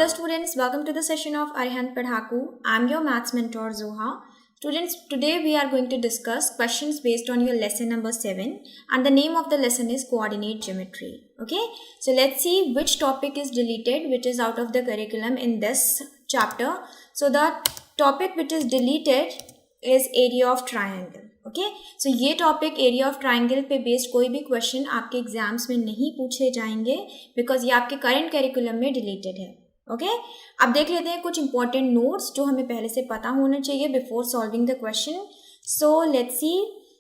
Hello students, welcome to the session of Arihant Padhaku. I am your maths mentor Zoha. Students, today we are going to discuss questions based on your lesson number 7 and the name of the lesson is coordinate geometry. Okay, so let's see which topic is deleted, which is out of the curriculum in this chapter. So the topic which is deleted is area of triangle. Okay so ये topic area of triangle पे based कोई भी question आपके exams में नहीं पूछे जाएंगे because ये आपके करंट करिकुलम में डिलीटेड है. ओके अब देख लेते हैं कुछ इंपॉर्टेंट नोट्स जो हमें पहले से पता होना चाहिए before solving the question. So let's see.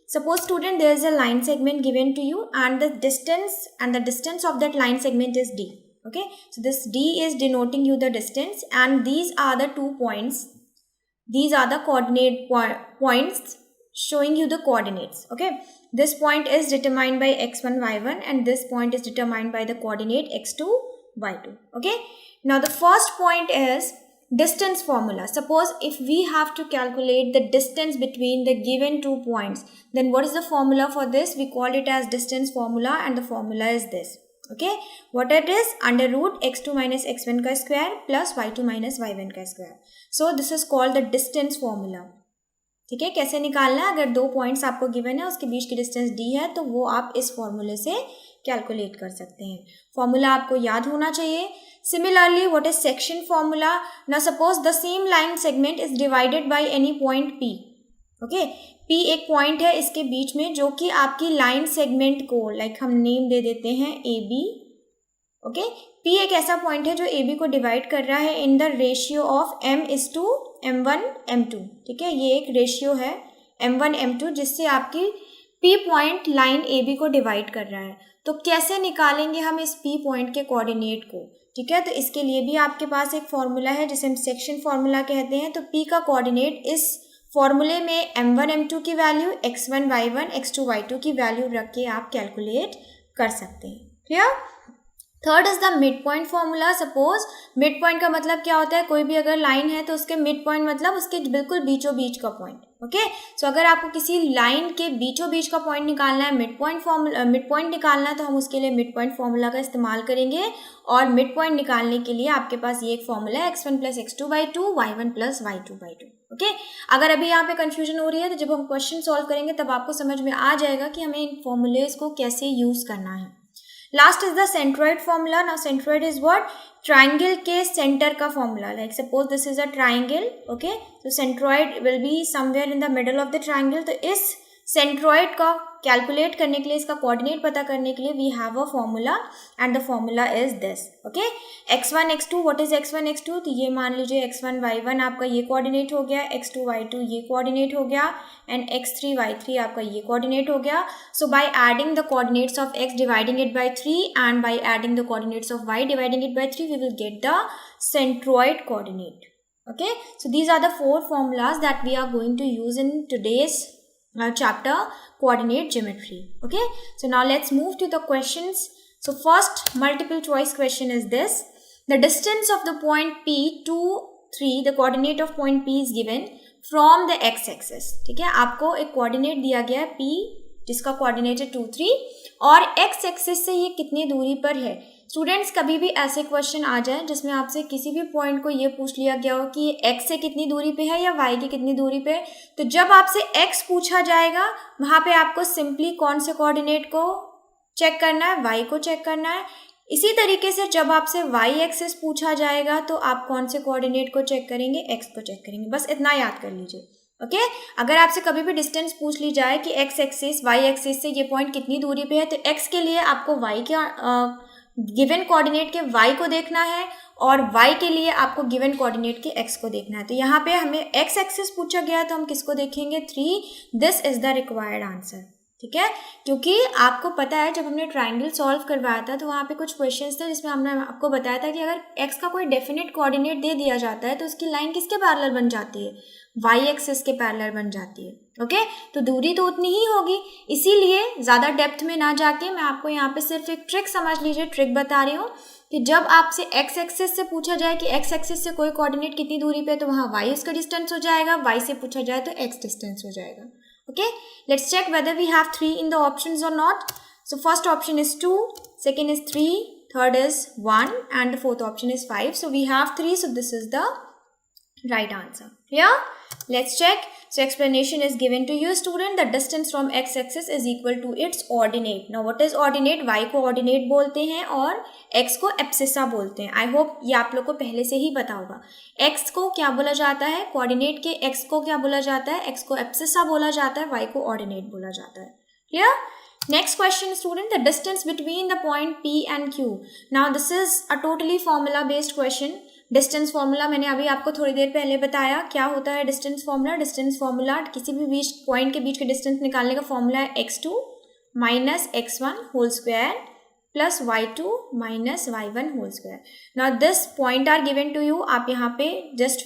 Suppose student there is a line segment given to you and the distance of that line segment is d. Okay, so this d is denoting you the distance and these are the 2 points. These are the coordinate points showing you the coordinates. Okay, this point is determined by x1 y1 and this point is determined by the coordinate x2 y2. Okay, now the first point is distance formula. Suppose if we have to calculate the distance between the given 2 points, then what is the formula for this? We call it as distance formula and the formula is this. Okay, what it is? Under root x2 minus x1 का square plus y2 minus y1 का square. So this is called the distance formula. ठीक है, कैसे निकालना है? अगर 2 points आपको given है उसके बीच की डिस्टेंस d है तो वो आप इस फॉर्मूले से कैलकुलेट कर सकते हैं. फॉर्मूला आपको याद होना चाहिए. Similarly what is section formula? Now suppose the same line segment is divided by any point p. Okay, p एक पॉइंट है इसके बीच में जो कि आपकी लाइन सेगमेंट को हम नेम दे देते हैं ab. ओके, p एक ऐसा पॉइंट है जो ab को डिवाइड कर रहा है in the ratio of m:m1 m2. ठीक है, ये एक रेशियो है m1 m2 जिससे आपकी p पॉइंट लाइन ab को डिवाइड कर रहा है. तो कैसे निकालेंगे हम इस p पॉइंट के कोऑर्डिनेट को? ठीक है, तो इसके लिए भी आपके पास एक फॉर्मूला है जिसे हम सेक्शन फॉर्मूला कहते हैं. तो p का कोऑर्डिनेट इस फॉर्मूले में m1 m2 की value, x1 y1 x2 y2 की वैल्यू रख के आप कैलकुलेट कर सकते हैं. Clear? Third is the mid point formula. Suppose mid point का मतलब क्या होता है? कोई भी अगर लाइन है तो उसके मिड पॉइंट मतलब उसके बिल्कुल बीचों बीच का पॉइंट. ओके, सो अगर आपको किसी लाइन के बीचों बीच का पॉइंट निकालना है, मिड पॉइंट निकालना है तो हम उसके लिए मिड पॉइंट फॉर्मूला का इस्तेमाल करेंगे. और मिड पॉइंट निकालने के लिए आपके पास ये एक फॉर्मूला है x1 plus x2 by 2 y1 plus y2 by 2. Okay, अगर अभी यहाँ पे कंफ्यूजन हो रही है तो जब हम क्वेश्चन सॉल्व करेंगे तब आपको समझ में आ जाएगा कि हमें इन फॉर्मूलेज को कैसे यूज करना है. Last is the centroid formula. Now centroid is what? Triangle के center का formula. Like suppose this is a triangle. Okay, so centroid will be somewhere in the middle of the triangle. तो इस centroid का calculate करने के लिए, इसका coordinate पता करने के लिए we have a formula and the formula is this. Okay, x1 x2. What is x1 x2? तो ये मान लीजिए x1 y1 आपका ये कोऑर्डिनेट हो गया, x2 y2 ये कोऑर्डिनेट हो गया एंड x3 y3 आपका ये कोऑर्डिनेट हो गया. So by adding the coordinates of x dividing it by 3 and by adding the coordinates of y dividing it by 3 we will get the centroid coordinate. Okay, so these are the 4 formulas that we are going to use in today's chapter coordinate geometry. Okay, so now let's move to the questions. So first multiple choice question is this: the distance of the point P 2 3, the coordinate of point P is given from the x axis. ठीक है, आपको एक coordinate दिया गया है P जिसका coordinate है 2 3 और x axis से ये कितनी दूरी पर है. स्टूडेंट्स, कभी भी ऐसे क्वेश्चन आ जाए जिसमें आपसे किसी भी पॉइंट को ये पूछ लिया गया हो कि x से कितनी दूरी पे है या y की कितनी दूरी पे, तो जब आपसे x पूछा जाएगा वहाँ पे आपको सिंपली कौन से कोऑर्डिनेट को चेक करना है? y को चेक करना है. इसी तरीके से जब आपसे y एक्सिस पूछा जाएगा तो आप कौन से कोऑर्डिनेट को चेक करेंगे? x को चेक करेंगे. बस इतना याद कर लीजिए. ओके, अगर आपसे कभी भी डिस्टेंस पूछ ली जाए कि x एक्सिस y एक्सिस से ये पॉइंट कितनी दूरी पे है तो x के लिए आपको y के गिवन कोऑर्डिनेट के y को देखना है और y के लिए आपको गिवन कोऑर्डिनेट के x को देखना है. तो यहाँ पे हमें x एक्सिस पूछा गया तो हम किसको देखेंगे? 3. This is the required answer. ठीक है, क्योंकि आपको पता है जब हमने ट्राइंगल सॉल्व करवाया था तो वहाँ पे कुछ क्वेश्चंस थे जिसमें हमने आपको बताया था कि अगर x का कोई डेफिनेट कोऑर्डिनेट दे दिया जाता है तो उसकी लाइन किसके पैरेलल बन जाती है? y एक्सिस के पैरेलल बन जाती है. ओके, तो दूरी तो उतनी ही होगी. इसीलिए ज़्यादा डेप्थ में ना जाके मैं आपको यहाँ पे सिर्फ एक ट्रिक समझ लीजिए, ट्रिक बता रही हूँ कि जब आपसे x एक्सिस से पूछा जाए कि x एक्सिस से कोई कोऑर्डिनेट कितनी दूरी पे तो वहाँ y उसका डिस्टेंस हो जाएगा, y से पूछा जाए तो x डिस्टेंस हो जाएगा. Okay, let's check whether we have 3 in the options or not. So first option is 2, second is 3, third is 1 and the fourth option is 5. So we have 3, so this is the right answer. Yeah, let's check. So explanation is given to you student. The distance from x axis is equal to its ordinate. Now what is ordinate? y को ordinate बोलते हैं और x को abscissa बोलते हैं. I hope ये आप लोग को पहले से ही पता होगा. x को क्या बोला जाता है? कोऑर्डिनेट के x को क्या बोला जाता है? x को abscissa बोला जाता है, y को ordinate बोला जाता है. Clear? Next question student, the distance between the point P and Q. Now this is a totally formula based question. Distance formula मैंने अभी आपको थोड़ी देर पहले बताया. क्या होता है डिस्टेंस फॉर्मूला? डिस्टेंस फॉर्मूला किसी भी बीच पॉइंट के बीच के डिस्टेंस निकालने का फॉर्मूला है x2 minus x1 whole square plus y2 minus y1 whole square. Now this point are given to you. आप यहाँ पे just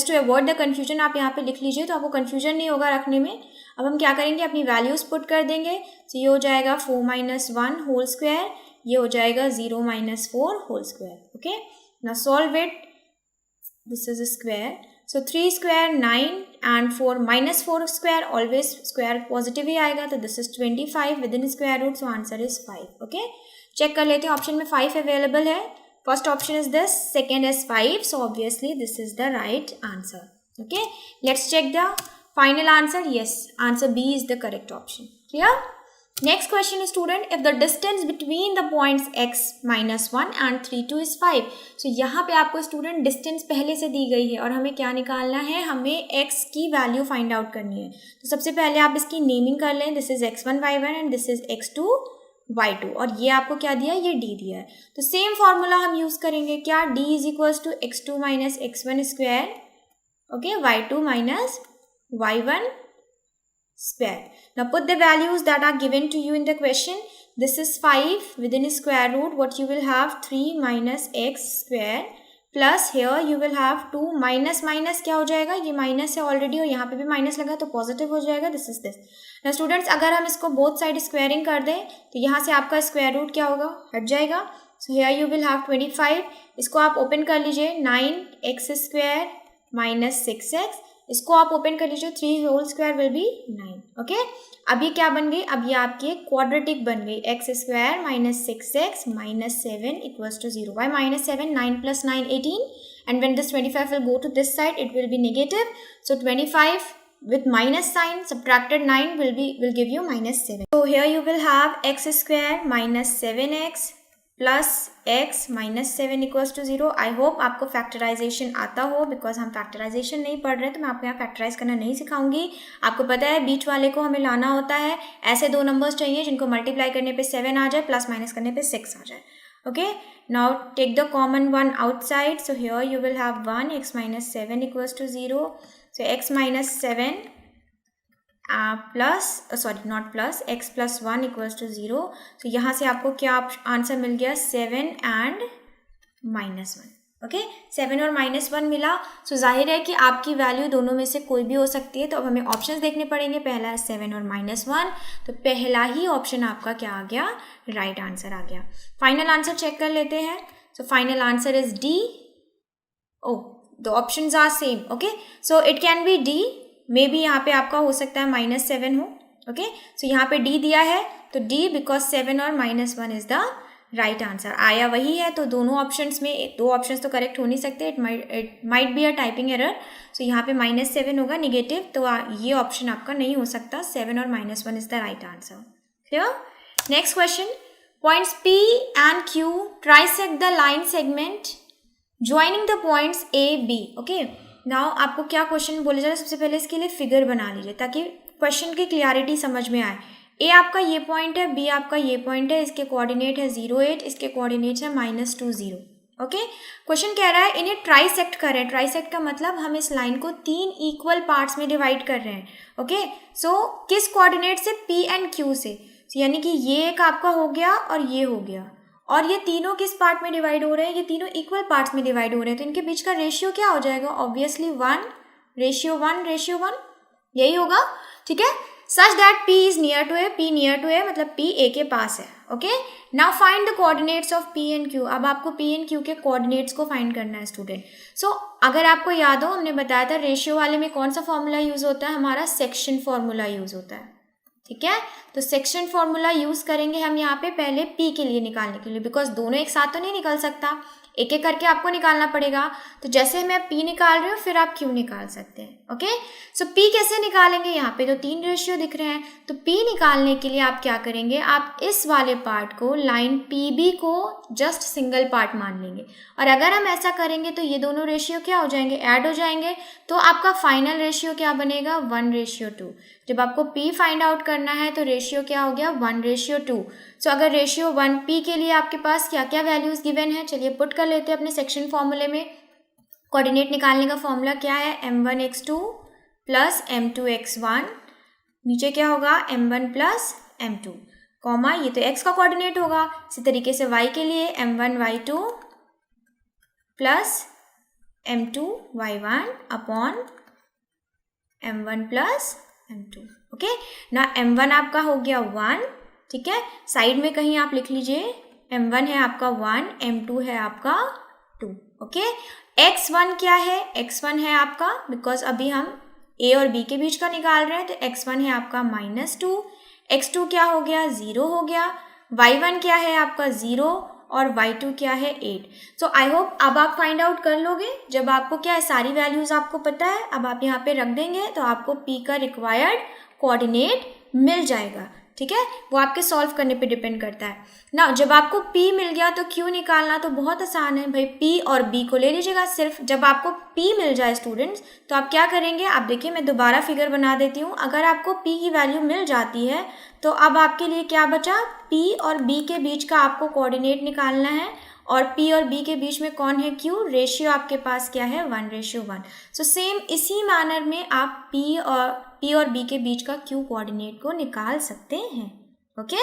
to avoid the confusion आप यहाँ पे लिख लीजिए, तो आपको कन्फ्यूजन नहीं होगा रखने में. अब हम क्या करेंगे, अपनी वैल्यूज पुट कर देंगे. तो ये हो जाएगा 4 माइनस 1 होल स्क्वायर, ये हो जाएगा 0 minus 4 whole square. Okay, now solve it. This is a square, so 3 square 9 and 4 minus 4 square, always square positive ही आएगा. तो this is 25 within square root, so answer is 5. okay, check कर लेते हैं. Option में 5 available है. First option is this, second is 5, so obviously this is the right answer. okay, let's check the final answer. Yes, answer B is the correct option. Clear? Next question is student, if the distance between the points x minus 1 and 3 2 is 5. So यहाँ पे आपको student distance पहले से दी गई है और हमें क्या निकालना है, हमें x की वैल्यू फाइंड आउट करनी है. तो सबसे पहले आप इसकी नेमिंग कर लें. This is x1 y1 and this is x2 y2 और ये आपको क्या दिया है, ये d दिया है. तो सेम फॉर्मूला हम यूज करेंगे. क्या? d is equals to x2 minus x1 square, okay, y2 minus y1 square. Now put the values that are given to you in the question. This is 5 within square root. What you will have 3 minus x square plus here you will have 2 minus minus क्या हो जाएगा, ये minus है already और यहाँ पे भी minus लगा तो पॉजिटिव हो जाएगा. This is this. ना स्टूडेंट्स, अगर हम इसको बोथ साइड स्क्वायरिंग कर दें तो यहाँ से आपका स्क्वायर रूट क्या होगा, हट जाएगा. सो हियर यू विल हैव 25. इसको आप ओपन कर लीजिए. 9x स्क्वायर माइनस 6x, इसको आप ओपन कर लीजिए. 3 whole square will be 9. Okay, अब ये क्या बन गई, अब ये आपकी क्वाड्रेटिक बन गई. X square minus 6x minus 7 equals to 0. Y minus 7? 9 plus 9 18 and when this 25 will go to this side it will be negative. So 25 with minus sign subtracted 9 will give you minus 7. So here you will have x square minus 7x plus x minus 7 equals to 0. I hope आपको factorization आता हो, because हम factorisation नहीं पढ़ रहे तो मैं आपको यहाँ फैक्टराइज करना नहीं सिखाऊंगी. आपको पता है बीच वाले को हमें लाना होता है. ऐसे दो नंबर्स चाहिए जिनको मल्टीप्लाई करने पे 7 आ जाए, प्लस माइनस करने पे 6 आ जाए. Okay, now take the common one outside. So here you will have 1 x minus 7 equals to 0. So x minus 7 plus sorry not plus x plus 1 equals to 0. तो यहाँ से आपको क्या आंसर मिल गया, 7 एंड माइनस 1. ओके, 7 और minus 1 मिला. सो जाहिर है कि आपकी वैल्यू दोनों में से कोई भी हो सकती है. तो अब हमें ऑप्शंस देखने पड़ेंगे. पहला है 7 और माइनस 1, तो पहला ही ऑप्शन आपका क्या आ गया, राइट आंसर आ गया. फाइनल आंसर चेक कर लेते हैं. So final answer is D. Oh, the options are same. Okay, so it can be D. Maybe यहाँ पे आपका हो सकता है माइनस 7 हो. ओके, सो यहाँ पे डी दिया है तो डी, बिकॉज 7 और minus 1 is the right answer. आया वही है, तो दोनों ऑप्शंस में दो ऑप्शंस तो करेक्ट हो नहीं सकते. It might be a typing error. So यहाँ पे माइनस 7 होगा निगेटिव, तो ये ऑप्शन आपका नहीं हो सकता. 7 और minus 1 is the right answer. Clear? Next question, points P and Q trisect the line segment joining the points A, B. Okay, now आपको क्या क्वेश्चन बोले जा रहे हैं, सबसे पहले इसके लिए फिगर बना लीजिए ताकि क्वेश्चन की क्लियरिटी समझ में आए. ए आपका ये पॉइंट है, बी आपका ये पॉइंट है, इसके कोऑर्डिनेट है 0 8, इसके कोऑर्डिनेट्स है -2 0. ओके, क्वेश्चन कह रहा है इन्हें ट्राइसेक्ट कर रहे हैं. ट्राइसेक्ट का मतलब हम इस लाइन को 3 इक्वल पार्ट्स में डिवाइड कर रहे हैं. ओके, सो किस कोऑर्डिनेट से, P एंड Q से. यानी कि ये एक आपका हो गया और ये हो गया, और ये तीनों किस पार्ट में डिवाइड हो रहे हैं, ये तीनों इक्वल पार्ट्स में डिवाइड हो रहे हैं. तो इनके बीच का रेशियो क्या हो जाएगा, ऑब्वियसली 1:1 यही होगा. ठीक है, such that P is near to A. P near to A मतलब P A के पास है. Okay, now find the coordinates of P and Q. अब आपको P एंड Q के कोऑर्डिनेट्स को फाइंड करना है स्टूडेंट. सो अगर आपको याद हो, हमने बताया था रेशियो वाले में कौन सा फॉर्मूला यूज होता है, हमारा सेक्शन फॉर्मूला यूज होता है. ठीक है, तो सेक्शन फॉर्मूला यूज़ करेंगे हम यहाँ पे पहले पी के लिए निकालने के लिए, बिकॉज दोनों एक साथ तो नहीं निकल सकता, एक एक करके आपको निकालना पड़ेगा। तो जैसे मैं पी निकाल रही हूँ फिर आप क्यू निकाल सकते हैं। ओके, सो पी कैसे निकालेंगे, यहाँ पे तो 3 रेशियो दिख रहे हैं, तो पी निकालने के लिए आप क्या करेंगे, आप इस वाले पार्ट को, लाइन पी बी को जस्ट सिंगल पार्ट मान लेंगे, और अगर हम ऐसा करेंगे तो ये दोनों रेशियो क्या हो जाएंगे, ऐड हो जाएंगे, तो आपका फाइनल रेशियो क्या बनेगा, 1:2। जब आपको P फाइंड आउट करना है तो रेशियो क्या हो गया, 1:2। सो अगर रेशियो 1 P के लिए आपके पास क्या क्या वैल्यूज गिवन है, चलिए पुट कर लेते हैं अपने सेक्शन फॉर्मूले में। कोऑर्डिनेट निकालने का फॉर्मूला क्या है, m1x2 प्लस m2x1, नीचे क्या होगा m1 प्लस m2, कॉमा ये तो x का कोऑर्डिनेट होगा। इसी तरीके से y के लिए m1y2 plus m2y1 upon m1 plus m2। Okay, ना m1 आपका हो गया 1, ठीक है, साइड में कहीं आप लिख लीजिए, m1 है आपका 1, m2 है आपका 2। ओके, x1 क्या है, x1 है आपका, बिकॉज अभी हम a और b के बीच का निकाल रहे हैं, तो x1 है आपका -2, x2 क्या हो गया, 0 हो गया, y1 क्या है आपका 0 और y2 क्या है 8। सो आई होप अब आप फाइंड आउट कर लोगे, जब आपको क्या है सारी वैल्यूज आपको पता है, अब आप यहाँ पे रख देंगे तो आपको p का रिक्वायर्ड कोऑर्डिनेट मिल जाएगा। ठीक है, वो आपके सॉल्व करने पे डिपेंड करता है ना। जब आपको p मिल गया तो q निकालना तो बहुत आसान है भाई, p और b को ले लीजिएगा सिर्फ। जब आपको p मिल जाए स्टूडेंट्स तो आप क्या करेंगे, आप देखिए मैं दोबारा फिगर बना देती हूँ। अगर आपको p की वैल्यू मिल जाती है तो अब आपके लिए क्या बचा, p और b के बीच का आपको कोऑर्डिनेट निकालना है, और p और b के बीच में कौन है, q, रेशियो आपके पास क्या है 1:1। सो सेम इसी मैनर में आप p और b के बीच का q कोऑर्डिनेट को निकाल सकते हैं। ओके,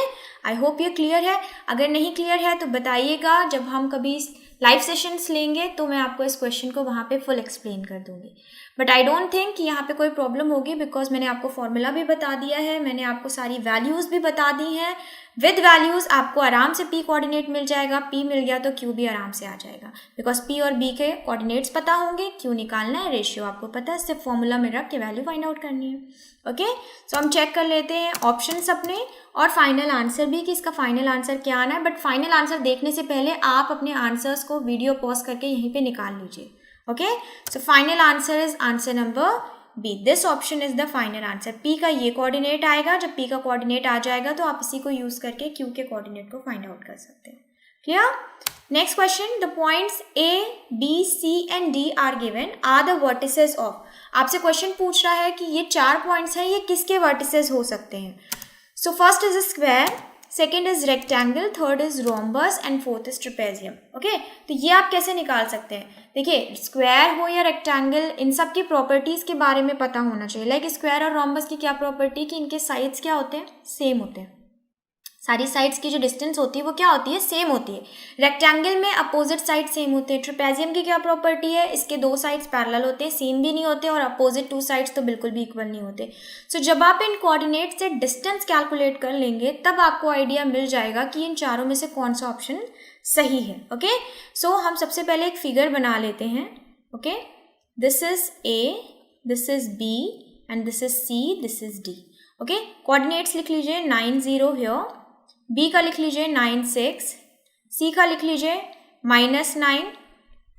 आई होप ये क्लियर है। अगर नहीं क्लियर है तो बताइएगा, जब हम कभी लाइव सेशंस लेंगे तो मैं आपको इस क्वेश्चन को वहाँ पे फुल एक्सप्लेन कर दूंगी। बट आई डोंट थिंक कि यहाँ पे कोई प्रॉब्लम होगी, बिकॉज मैंने आपको फॉर्मूला भी बता दिया है, मैंने आपको सारी वैल्यूज़ भी बता दी हैं। विद वैल्यूज़ आपको आराम से p कोऑर्डिनेट मिल जाएगा, p मिल गया तो q भी आराम से आ जाएगा, बिकॉज p और b के कोऑर्डिनेट्स पता होंगे, q निकालना है, रेशियो आपको पता है, सिर्फ फॉर्मूला में रख के वैल्यू फाइंड आउट करनी है। ओके, सो हम चेक कर लेते हैं ऑप्शंस अपने और फाइनल आंसर भी, कि इसका फाइनल आंसर क्या आना है। बट फाइनल आंसर देखने से पहले आप अपने आंसर्स को वीडियो पॉज करके यहीं पे निकाल लीजिए। Okay, so final answer is answer number B, this option is the final answer. p का ये कोऑर्डिनेट आएगा, जब p का कोऑर्डिनेट आ जाएगा तो आप इसी को यूज करके q के कोऑर्डिनेट को फाइंड आउट कर सकते हैं। Clear? Next question, the points a, b, c and d are given are the vertices of. आपसे क्वेश्चन पूछ रहा है कि ये 4 पॉइंट्स हैं, ये किसके वर्टिसेस हो सकते हैं। So first is square, second is rectangle, third is rhombus and fourth is trapezium. Okay, तो ये आप कैसे निकाल सकते हैं, देखिए स्क्वायर हो या रेक्टेंगल, इन सब की प्रॉपर्टीज के बारे में पता होना चाहिए। लाइक स्क्वायर और रोम्बस की क्या प्रॉपर्टी, कि इनके साइड्स क्या होते हैं, सेम होते हैं, सारी साइड्स की जो डिस्टेंस होती है वो क्या होती है, सेम होती है। रेक्टेंगल में अपोजिट साइड सेम होते हैं। ट्रेपेजियम की क्या प्रॉपर्टी है, इसके 2 साइड्स पैरेलल होते हैं, सेम भी नहीं होते, और अपोजिट 2 साइड्स तो बिल्कुल भी इक्वल नहीं होते। सो जब आप इन कोऑर्डिनेट से डिस्टेंस कैलकुलेट कर लेंगे तब आपको आइडिया मिल जाएगा कि इन चारों में से कौन सा ऑप्शन सही है। ओके, सो हम सबसे पहले एक फिगर बना लेते हैं। Okay, this is A, this is B and this is C, this is D. Okay, coordinates लिख लीजिए 9 0 हियर, B का लिख लीजिए 9 6, C का लिख लीजिए -9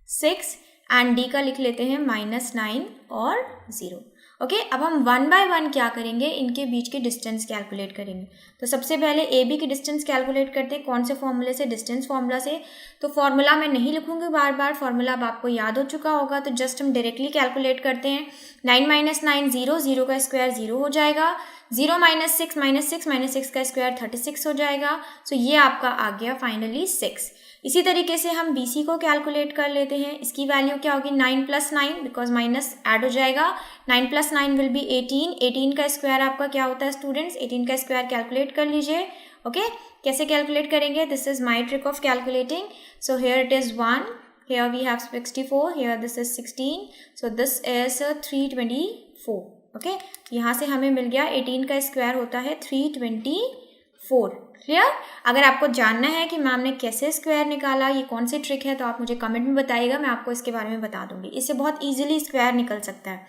6 एंड D का लिख लेते हैं -9 और 0। ओके, अब हम 1 बाय 1 क्या करेंगे, इनके बीच के डिस्टेंस कैलकुलेट करेंगे। तो सबसे पहले ए बी की डिस्टेंस कैलकुलेट करते हैं, कौन से फॉर्मूले से, डिस्टेंस फॉर्मूला से। तो फॉर्मूला मैं नहीं लिखूंगी बार बार, फॉर्मूला अब आपको याद हो चुका होगा, तो जस्ट हम डायरेक्टली कैलकुलेट करते हैं। 9 - 9 0, 0 का स्क्वायर 0 हो जाएगा, 0 - 6 - 6 का स्क्वायर 36 हो जाएगा। सो ये आपका आ गया फाइनली 6। इसी तरीके से हम BC को कैलकुलेट कर लेते हैं। इसकी वैल्यू क्या होगी, 9 + 9, बिकॉज माइनस ऐड हो जाएगा, 9 + 9 विल बी 18। 18 का स्क्वायर आपका क्या होता है स्टूडेंट्स, 18 का स्क्वायर कैलकुलेट कर लीजिए। ओके, कैसे कैलकुलेट करेंगे, this is my trick of calculating. So here it is 1, here we have 64, here this is 16, so this is 324। Okay, यहाँ से हमें मिल गया 18 का स्क्वायर होता है 324। क्लियर? अगर आपको जानना है कि मैम ने कैसे स्क्वायर निकाला, ये कौन सी ट्रिक है, तो आप मुझे कमेंट में बताइएगा, मैं आपको इसके बारे में बता दूंगी। इससे बहुत इजीली स्क्वायर निकल सकता है।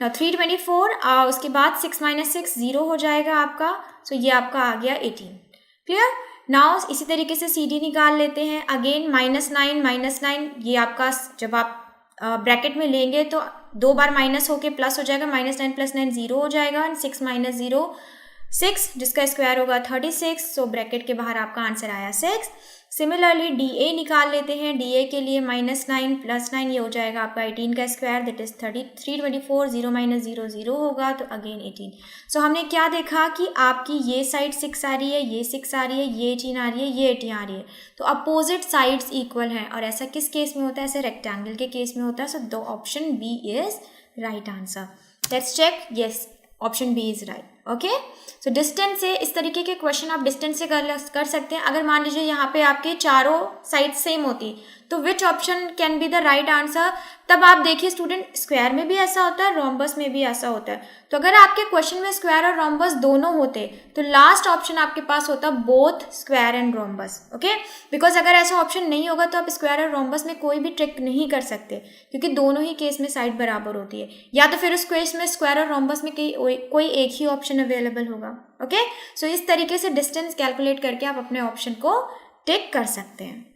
ना 324 उसके बाद 6 - 6 0 हो जाएगा आपका, सो ये आपका आ गया 18। क्लियर। नाउ इसी तरीके से CD निकाल लेते हैं। अगेन -9 ये आपका जब आप ब्रैकेट में लेंगे तो 2 बार माइनस होके प्लस हो जाएगा, -9 + 9 0 हो जाएगा, 6 - 0 6 जिसका स्क्वायर होगा 36, सो ब्रैकेट के बाहर आपका आंसर आया 6। सिमिलरली DA निकाल लेते हैं। DA के लिए -9 + 9 ये हो जाएगा आपका 18 का स्क्वायर, दैट इज 324, 0 - 0 0 होगा, तो अगेन 18। सो हमने क्या देखा कि आपकी ये साइड 6 आ रही है, ये 6 आ रही है, ये 18 आ रही है, ये 18 आ रही है, तो अपोजिट साइड्स इक्वल हैं। और ऐसा किस केस में होता है? ऐसे रेक्टेंगल के केस में होता है। So the option B is right answer. Let's check. Yes, option B is right. Okay, so distance से इस तरीके के क्वेश्चन आप डिस्टेंस से कर सकते हैं। अगर मान लीजिए यहाँ पे आपके चारों साइड सेम होती तो which option can be the right answer? तब आप देखिए स्टूडेंट, स्क्वायर में भी ऐसा होता है, रोम्बस में भी ऐसा होता है। तो अगर आपके क्वेश्चन में स्क्वायर और रोम्बस दोनों होते तो लास्ट ऑप्शन आपके पास होता both square and rhombus. Okay, because अगर ऐसा ऑप्शन नहीं होगा तो आप स्क्वायर और रोम्बस में कोई भी ट्रिक नहीं कर सकते, क्योंकि दोनों ही केस में साइड बराबर होती है। या तो फिर उस केस में स्क्वायर और रोम्बस में कोई एक ही ऑप्शन अवेलेबल होगा। ओके, सो इस तरीके से डिस्टेंस कैलकुलेट करके आप अपने ऑप्शन को टिक कर सकते हैं।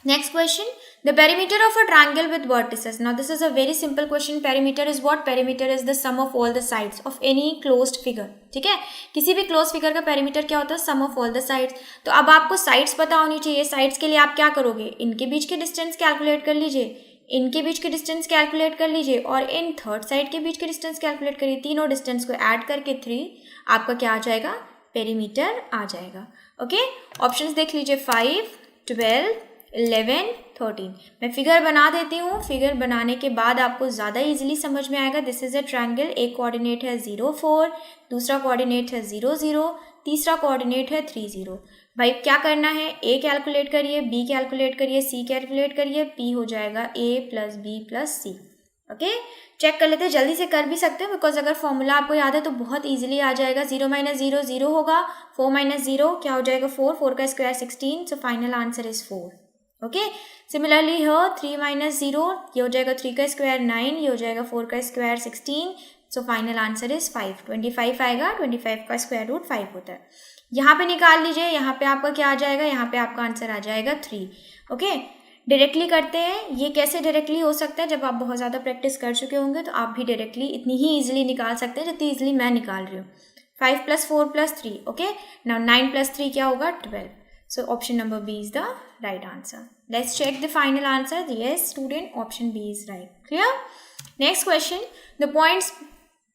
Next question, the perimeter of a triangle with vertices. Now this is a very simple question. Perimeter is what? Perimeter is the sum of all the sides of any closed figure. ठीक है, किसी भी closed figure का perimeter क्या होता है? Sum of all the sides. तो अब आपको sides पता होनी चाहिए। sides के लिए आप क्या करोगे? इनके बीच के distance कैलकुलेट कर लीजिए, इनके बीच के डिस्टेंस कैलकुलेट कर लीजिए, और इन थर्ड साइड के बीच के डिस्टेंस कैलकुलेट करिए। तीनों डिस्टेंस को ऐड करके 3 आपका क्या आ जाएगा? पेरीमीटर आ जाएगा। ओके, ऑप्शंस देख लीजिए, 5, 12, 11, 13। मैं फिगर बना देती हूँ। फिगर बनाने के बाद आपको ज़्यादा इजीली समझ में आएगा। This is a triangle. एक कोऑर्डिनेट है 0, 4, दूसरा कोऑर्डिनेट है 0, 0, तीसरा कोऑर्डिनेट है 3, 0। भाई क्या करना है? A कैलकुलेट करिए, B कैलकुलेट करिए, C कैलकुलेट करिए, P हो जाएगा A + B + C। Okay, check कर लेते हैं। जल्दी से कर भी सकते हैं, बिकॉज अगर फॉर्मूला आपको याद है तो बहुत इजीली आ जाएगा। 0 - 0 0 होगा, 4 - 0 क्या हो जाएगा? 4, 4 का square 16, so final answer is 4। Okay, similarly here 3 - 0 ये हो जाएगा 3 का स्क्वायर 9, ये हो जाएगा 4 का square 16, so final answer is 5। 25 आएगा, 25 का स्क्वायर रूट 5 होता है। यहाँ पे निकाल लीजिए, यहाँ पे आपका क्या आ जाएगा? यहाँ पे आपका आंसर आ जाएगा 3। ओके, डायरेक्टली करते हैं। ये कैसे डायरेक्टली हो सकता है? जब आप बहुत ज़्यादा प्रैक्टिस कर चुके होंगे तो आप भी डायरेक्टली इतनी ही ईजिली निकाल सकते हैं जितनी ईजिली मैं निकाल रही हूँ। 5 + 4 + 3। ओके, नाउ 9 + 3 क्या होगा? 12। So option number B is the right answer. Let's check the final answer. Yes, student, option B is right. Clear? Next question. The points,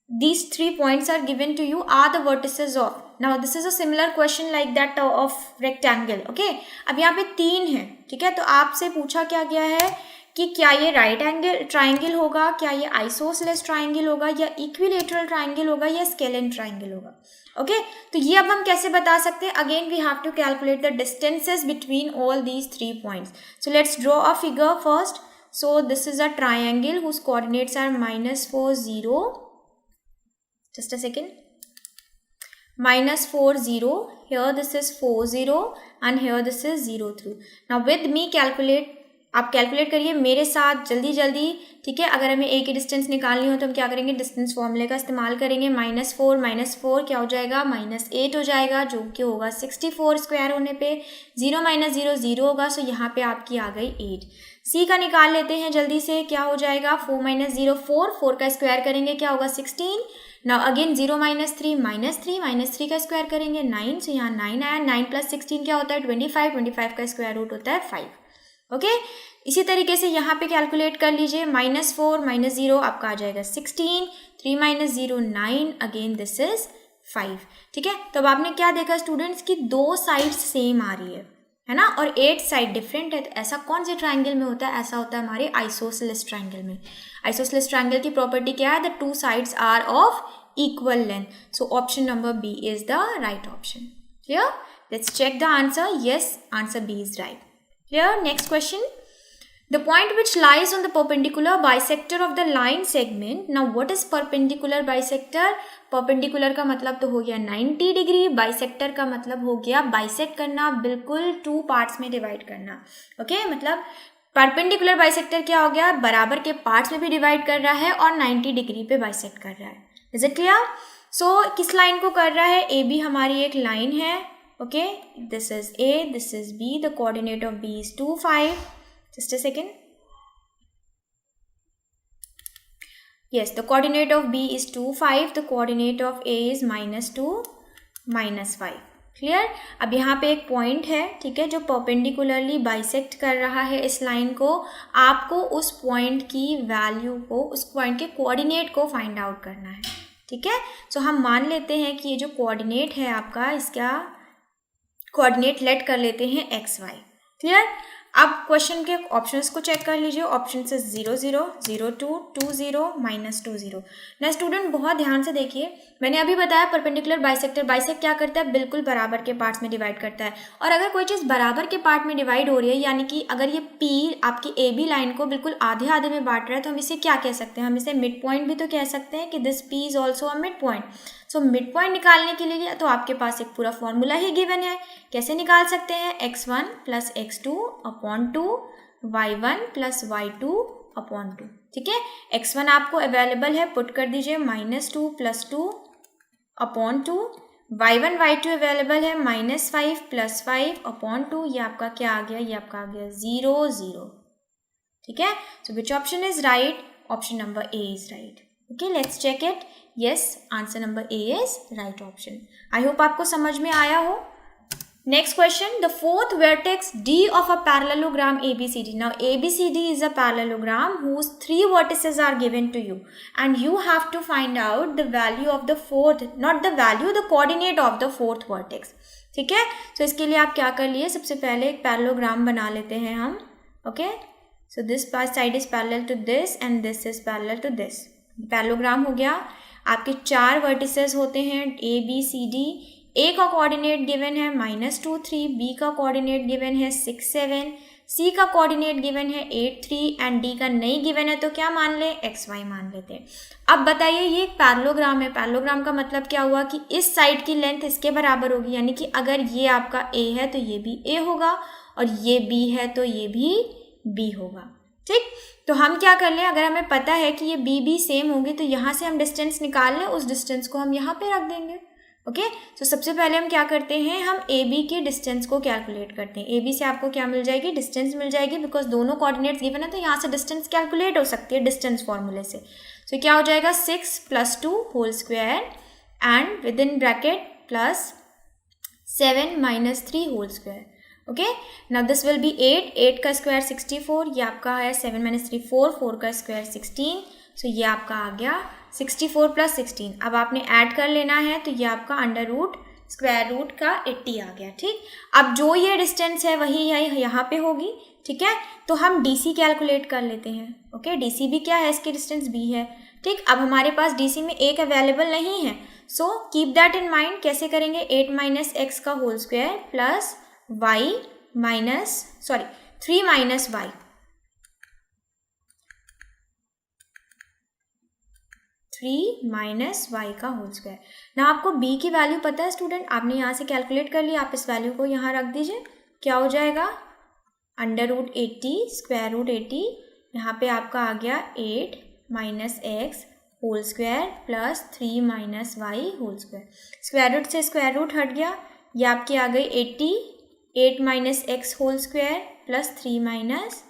these 3 points are given to you are the vertices of. Now this is a similar question like that of rectangle. Okay? अब यहाँ पे 3 है, ठीक है? तो आपसे पूछा क्या गया है कि क्या ये राइट एंगल ट्राइंगल होगा, क्या ये आइसोसेलेस ट्राइंगल होगा, या इक्विलेटरल ट्राइंगल होगा, या स्केलेन ट्राइंगल होगा। ओके, तो ये अब हम कैसे बता सकते हैं? Again we have to calculate the distances between all these 3 points. So let's draw a figure first. So this is a triangle whose coordinates are -4, 0, just a second, -4, 0, here this is 4, 0, and here this is 0, 3. Now with me calculate, आप calculate करिए मेरे साथ जल्दी जल्दी, ठीक है? अगर हमें A की डिस्टेंस निकालनी हो तो हम क्या करेंगे? डिस्टेंस फॉर्मूले का इस्तेमाल करेंगे। -4 - 4 क्या हो जाएगा? -8 हो जाएगा, जो कि होगा 64 स्क्वायर होने पे। 0 - 0 0 होगा, सो यहाँ पे आपकी आ गई 8। C का निकाल लेते हैं जल्दी से, क्या हो जाएगा? 4 - 0 4, 4 का स्क्वायर करेंगे क्या होगा? 16। नाउ अगेन 0 - 3 -3 का स्क्वायर करेंगे 9, सो यहाँ 9 आया। 9 + 16 क्या होता है? 25, 25 का स्क्वायर रूट होता है 5। ओके, इसी तरीके से यहाँ पे कैलकुलेट कर लीजिए। -4 - 0 आपका आ जाएगा 16, 3 - 0 9, अगेन दिस इज 5। ठीक है, तो अब आपने क्या देखा स्टूडेंट्स की 2 साइड्स सेम आ रही है ना, और 8 साइड डिफरेंट है। तो ऐसा कौन से ट्राइंगल में होता है? ऐसा होता है हमारे आइसोसेलेस ट्राइंगल में। आइसोसेलेस ट्राइंगल की प्रॉपर्टी क्या है? The 2 sides are of equal length. So option number B is the right option. Clear? Let's check the answer. Yes, answer B is right. Here, next question. The point which lies on the perpendicular bisector of the line segment. Now, what is perpendicular bisector? Perpendicular का मतलब तो हो गया 90 degree, bisector का मतलब हो गया bisect करना, बिल्कुल 2 पार्ट्स में डिवाइड करना। ओके, मतलब परपेंडिकुलर बाइसेक्टर क्या हो गया, बराबर के पार्ट्स में भी डिवाइड कर रहा है और 90 डिग्री पे बाइसेक्ट कर रहा है। Is it clear? सो किस लाइन को कर रहा है, ए बी हमारी एक लाइन है, okay, this is A, this is B, the coordinate of B is 2 5, just a second, yes, the coordinate of b is 2 5, the coordinate of a is -2 -5, clear. अब यहाँ पे एक पॉइंट है, ठीक है, जो परपेंडिकुलरली बाइसेक्ट कर रहा है इस लाइन को। आपको उस पॉइंट की वैल्यू को, उस पॉइंट के कोऑर्डिनेट को फाइंड आउट करना है, ठीक है। सो हम मान लेते हैं कि ये जो कोऑर्डिनेट है आपका, इसका कोऑर्डिनेट लेट कर लेते हैं एक्स वाई, क्लियर। अब क्वेश्चन के ऑप्शंस को चेक कर लीजिए। ऑप्शन से 0 0 0 2 2 0 -2 0। ना स्टूडेंट बहुत ध्यान से देखिए, मैंने अभी बताया परपेंडिकुलर बाइसेक्टर, बाइसेक्ट क्या करता है, बिल्कुल बराबर के पार्ट्स में डिवाइड करता है। और अगर कोई चीज़ बराबर के पार्ट में डिवाइड हो रही है, यानी कि अगर ये पी आपकी ए बी लाइन को बिल्कुल आधे आधे में बांट रहा है, तो हम इसे क्या कह सकते हैं, हम इसे मिड पॉइंट भी तो कह सकते हैं कि this P is also a mid point. So mid point निकालने के लिए तो आपके पास एक पूरा फॉर्मूला ही गिवन है। कैसे निकाल सकते हैं, x1 + x2 upon 2, y1 + y2 upon 2, ठीक है। x1 आपको अवेलेबल है, पुट कर दीजिए -2 + 2 अपॉन 2, y1 y2 अवेलेबल है -5 + 5 अपॉन 2, ये आपका क्या आ गया, ये आपका आ गया 0 0, ठीक है। So which option is right, option number A is right, okay, let's check it. Yes, answer number A is right option. I hope आपको समझ में आया हो। Next question, the fourth vertex D of a parallelogram ABCD. Now ABCD is a parallelogram whose 3 vertices are given to you and you have to find out the value of the fourth, not the value, the coordinate of the fourth vertex. ठीक है, so इसके लिए आप क्या कर लिए, सबसे पहले एक पैरेललोग्राम बना लेते हैं हम, okay. So this side is parallel to this and this is parallel to this. Parallelogram हो गया, आपके 4 वर्टिसेस होते हैं ए बी सी डी। ए का कोऑर्डिनेट गिवन है -2 3, बी का कोऑर्डिनेट गिवन है 6 7, सी का कोऑर्डिनेट गिवन है 8 3 एंड डी का नहीं गिवन है, तो क्या मान ले, एक्स वाई मान लेते हैं। अब बताइए, ये एक पैरेललोग्राम है, पैरेललोग्राम का मतलब क्या हुआ कि इस साइड की लेंथ इसके बराबर होगी, यानी कि अगर ये आपका ए है तो ये भी ए होगा और ये बी है तो ये भी बी होगा, ठीक। तो हम क्या कर लें, अगर हमें पता है कि ये बी बी सेम होंगे तो यहाँ से हम डिस्टेंस निकाल लें, उस डिस्टेंस को हम यहाँ पे रख देंगे, ओके। तो सबसे पहले हम क्या करते हैं, हम ए बी के डिस्टेंस को कैलकुलेट करते हैं। ए बी से आपको क्या मिल जाएगी, डिस्टेंस मिल जाएगी, बिकॉज दोनों कोऑर्डिनेट्स गिवन है तो यहाँ से डिस्टेंस कैलकुलेट हो सकती है डिस्टेंस फॉर्मूले से। सो क्या हो जाएगा, 6 + 2 whole square and within bracket +7 - 3 whole square, okay. Now this will be 8 का स्क्वायर 64, ये आपका है 7 - 3 4 का स्क्वायर 16, सो ये आपका आ गया 64 + 16। अब आपने ऐड कर लेना है, तो ये आपका स्क्वायर रूट का 80 आ गया, ठीक। अब जो ये डिस्टेंस है वही यहाँ पे होगी, ठीक है। तो हम DC कैलकुलेट कर लेते हैं, ओके। DC भी क्या है, इसकी डिस्टेंस B है, ठीक। अब हमारे पास DC में एक अवेलेबल नहीं है, so keep that in mind. कैसे करेंगे, 8 - x का whole square plus y 3 - y, 3 - y का होल स्क्वायर। ना आपको b की वैल्यू पता है स्टूडेंट, आपने यहाँ से कैलकुलेट कर लिया, आप इस वैल्यू को यहाँ रख दीजिए। क्या हो जाएगा, √80 स्क्वायर रूट 80, यहाँ पे आपका आ गया 8 - x whole square plus 3 - y whole square. Square root से स्क्वायर रूट हट गया, ये आपकी आ गई 80, 8 - x whole square plus 3 -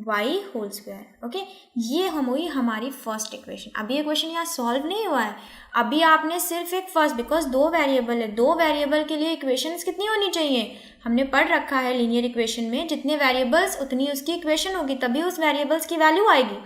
y whole square, okay. ये हम हुई हमारी फर्स्ट इक्वेशन। अभी ये क्वेश्चन यहाँ सॉल्व नहीं हुआ है, अभी आपने सिर्फ एक फर्स्ट, बिकॉज 2 वेरिएबल है, 2 वेरिएबल के लिए इक्वेशंस कितनी होनी चाहिए, हमने पढ़ रखा है लीनियर इक्वेशन में, जितने वेरिएबल्स उतनी उसकी इक्वेशन होगी, तभी उस वेरिएबल्स की वैल्यू आएगी।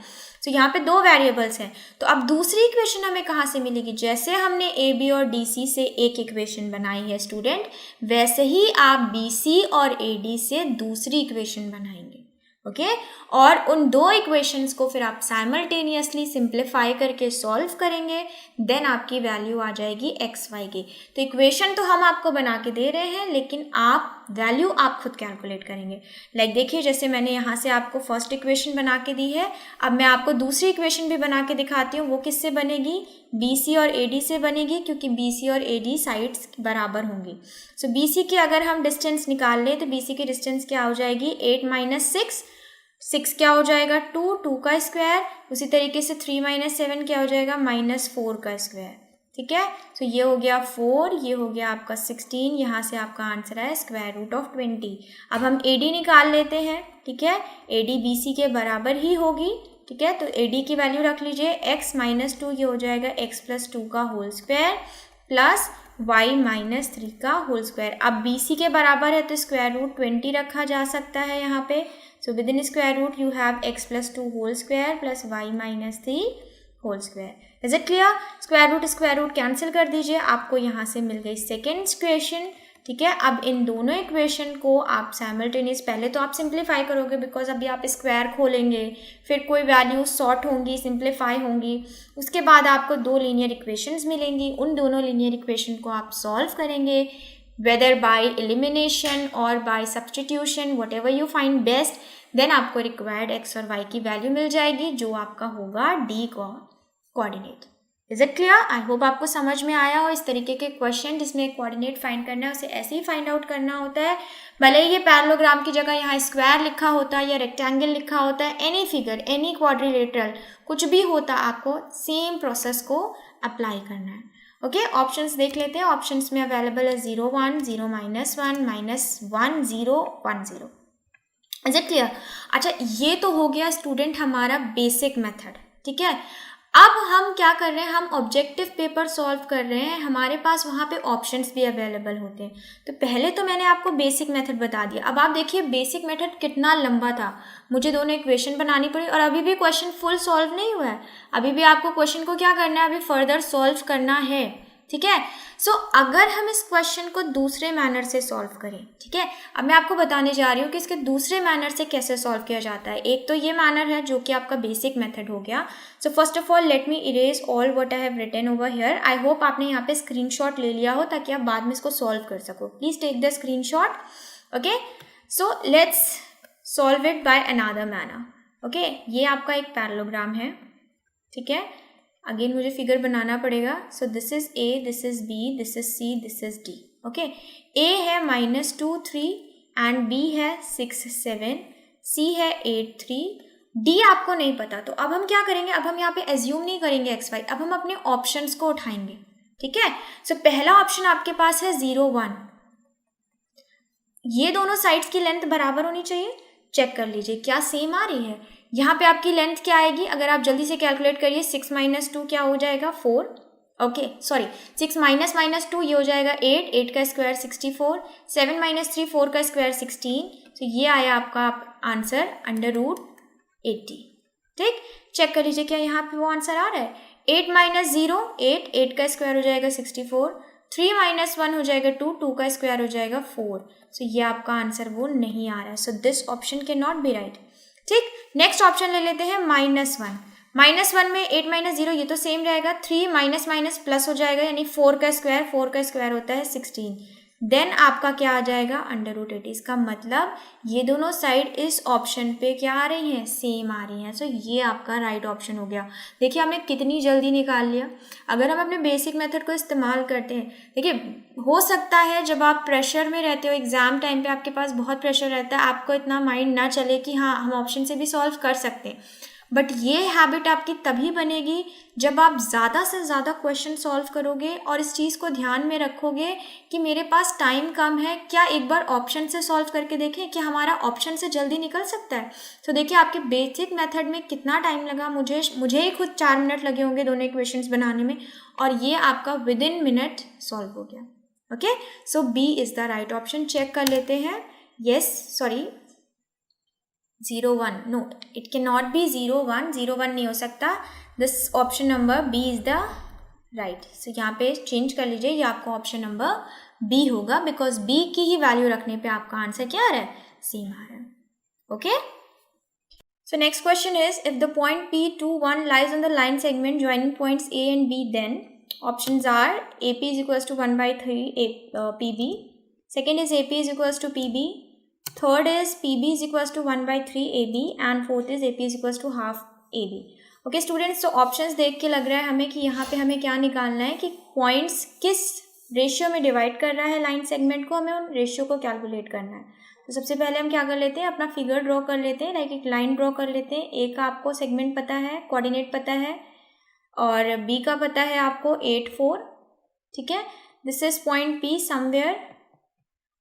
तो यहाँ पे 2 वेरिएबल्स हैं, तो अब दूसरी इक्वेशन हमें कहाँ से मिलेगी, जैसे हमने ए बी और डी सी से एक इक्वेशन बनाई है स्टूडेंट, वैसे ही आप बी सी और ए डी से दूसरी इक्वेशन बनाएंगे, ओके। और उन 2 इक्वेशंस को फिर आप साइमल्टेनियसली सिंप्लीफाई करके सॉल्व करेंगे, देन आपकी वैल्यू आ जाएगी एक्स वाई की। तो इक्वेशन तो हम आपको बना के दे रहे हैं, लेकिन आप वैल्यू आप खुद कैलकुलेट करेंगे। लाइक देखिए, जैसे मैंने यहाँ से आपको फर्स्ट इक्वेशन बना के दी है, अब मैं आपको दूसरी इक्वेशन भी बना के दिखाती हूँ। वो किससे बनेगी? BC और AD से बनेगी, क्योंकि BC और AD साइड्स बराबर होंगी। सो BC की अगर हम डिस्टेंस निकाल लें तो BC की डिस्टेंस क्या हो जाएगी? 8 - 6, 6 क्या हो जाएगा? 2, 2 का स्क्वायर। उसी तरीके से 3 - 7 क्या हो जाएगा? -4 का स्क्वायर। ठीक है, तो ये हो गया 4, ये हो गया आपका 16, यहाँ से आपका आंसर है √20। अब हम AD निकाल लेते हैं। ठीक है, AD BC के बराबर ही होगी। ठीक है, तो AD की वैल्यू रख लीजिए x - 2, ये हो जाएगा x + 2 का होल स्क्वायर प्लस y - 3 का होल स्क्वायर। अब BC के बराबर है तो √20 रखा जा सकता है यहाँ पे। So within square root you have x + 2 whole square plus y - 3 whole square. Is it clear? Square root cancel कर दीजिए, आपको यहाँ से मिल गई सेकेंड इक्वेशन। ठीक है, अब इन दोनों इक्वेशन को आप साइमल्टेनियस, पहले तो आप सिंप्लीफाई करोगे बिकॉज अभी आप स्क्वायर खोलेंगे, फिर कोई वैल्यू सॉर्ट होंगी, सिंप्लीफाई होंगी, उसके बाद आपको 2 लीनियर इक्वेशंस मिलेंगी। उन दोनों लीनियर इक्वेशन को आप सॉल्व करेंगे, whether by elimination or by substitution, whatever you find best. Then आपको रिक्वायर्ड x और y की वैल्यू मिल जाएगी, जो आपका होगा D का coordinate. Is it clear? I hope आपको समझ में आया हो। इस तरीके के क्वेश्चन जिसमें कोऑर्डिनेट फाइंड करना है उसे ऐसे ही फाइंड आउट करना होता है। भले ही ये पैरेललोग्राम की जगह यहाँ स्क्वायर लिखा होता है या रेक्टेंगल लिखा होता है, एनी फिगर, एनी क्वाड्रिलेटरल, कुछ भी होता, आपको सेम प्रोसेस को अप्लाई करना है। ओके, ऑप्शंस देख लेते हैं। ऑप्शंस में अवेलेबल है 0, 1, 0 - 1, -1, 0, 1, 0। Is it clear? अच्छा, ये तो हो गया स्टूडेंट हमारा बेसिक मेथड। ठीक है, अब हम क्या कर रहे हैं? हम ऑब्जेक्टिव पेपर सॉल्व कर रहे हैं, हमारे पास वहाँ पे ऑप्शंस भी अवेलेबल होते हैं। तो पहले तो मैंने आपको बेसिक मेथड बता दिया। अब आप देखिए बेसिक मेथड कितना लंबा था, मुझे दोनों इक्वेशन बनानी पड़ी और अभी भी क्वेश्चन फुल सॉल्व नहीं हुआ है। अभी भी आपको क्वेश्चन को क्या करना है? अभी फर्दर सॉल्व करना है। ठीक है, सो अगर हम इस क्वेश्चन को दूसरे मैनर से सॉल्व करें, ठीक है, अब मैं आपको बताने जा रही हूँ कि इसके दूसरे मैनर से कैसे सॉल्व किया जाता है। एक तो ये मैनर है जो कि आपका बेसिक मेथड हो गया। So first of all let me erase all what I have written over here. I hope आपने यहाँ पे स्क्रीनशॉट ले लिया हो ताकि आप बाद में इसको सॉल्व कर सको। Please take the screenshot. Okay, so let's solve it by another manner. Okay, ये आपका एक पैरेललोग्राम है। ठीक है, अगेन मुझे फिगर बनाना पड़ेगा। सो this is A, this is B, this is C, this is D। Okay, A है -2, 3 एंड B है 6, 7, C है 8, 3, D आपको नहीं पता। तो अब हम क्या करेंगे? अब हम यहाँ पे एज्यूम नहीं करेंगे x, y, अब हम अपने ऑप्शंस को उठाएंगे। ठीक है, सो पहला ऑप्शन आपके पास है 0, 1। ये दोनों साइड्स की लेंथ बराबर होनी चाहिए। चेक कर लीजिए क्या सेम आ रही है। यहाँ पे आपकी लेंथ क्या आएगी? अगर आप जल्दी से कैलकुलेट करिए, 6 - 2 क्या हो जाएगा? 4। ओके, सॉरी, 6 - 2 ये हो जाएगा 8, 8 का स्क्वायर 64, 7 - 3 4 का स्क्वायर 16। तो ये आया आपका आंसर √80। ठीक, चेक कर लीजिए क्या यहाँ पे वो आंसर आ रहा है। 8 - 0 8, 8 का स्क्वायर हो जाएगा 64, 3 - 1 हो जाएगा 2, 2 का स्क्वायर हो जाएगा 4। सो ये आपका आंसर वो नहीं आ रहा है। सो this option can not B right. ठीक, नेक्स्ट ऑप्शन ले लेते हैं -1। -1 में 8 - 0 ये तो सेम रहेगा, 3 माइनस प्लस हो जाएगा, यानी 4 का स्क्वायर होता है 16। देन आपका क्या आ जाएगा? √80। इसका मतलब ये दोनों साइड इस ऑप्शन पे क्या आ रही हैं? सेम आ रही हैं। सो ये आपका राइट ऑप्शन हो गया। देखिए हमने कितनी जल्दी निकाल लिया। अगर हम अपने बेसिक मेथड को इस्तेमाल करते हैं, देखिए हो सकता है जब आप प्रेशर में रहते हो, एग्जाम टाइम पे आपके पास बहुत प्रेशर रहता है, आपको इतना माइंड ना चले कि हाँ हम ऑप्शन से भी सॉल्व कर सकते हैं। बट ये हैबिट आपकी तभी बनेगी जब आप ज़्यादा से ज़्यादा क्वेश्चन सॉल्व करोगे और इस चीज़ को ध्यान में रखोगे कि मेरे पास टाइम कम है, क्या एक बार ऑप्शन से सॉल्व करके देखें, क्या हमारा ऑप्शन से जल्दी निकल सकता है। तो देखिए आपके बेसिक मेथड में कितना टाइम लगा, मुझे ही खुद 4 मिनट लगे होंगे दोनों इक्वेशंस बनाने में, और ये आपका विद इन मिनट सॉल्व हो गया। Okay, so B is the right option. Check कर लेते हैं। Yes, sorry 0, 1, no it can not be 0, 1, 0, 1 नहीं हो सकता। This option number B is the right. So यहाँ पे चेंज कर लीजिए, ये आपका ऑप्शन नंबर B होगा, बिकॉज B की ही वैल्यू रखने पे आपका आंसर क्या आ रहा है? सेम आ रहा है। Okay, so next question is if the point P2, 1 lies on the line segment joining points A and B, then options are AP is equals to 1/3 PB, second is AP is equals to PB, third is PB is equals to 1/3 AB and fourth is AP is equals to half AB. Okay students, तो options देख के लग रहा है हमें कि यहाँ पे हमें क्या निकालना है कि पॉइंट्स किस रेशियो में डिवाइड कर रहा है लाइन सेगमेंट को, हमें उन रेशियो को कैलकुलेट करना है। तो सबसे पहले हम क्या कर लेते हैं, अपना फिगर ड्रॉ कर लेते हैं, लाइक एक लाइन ड्रॉ कर लेते हैं। ए का आपको सेगमेंट पता है, कोऑर्डिनेट पता है, और बी का पता है आपको 8 4, ठीक है। This is point P somewhere.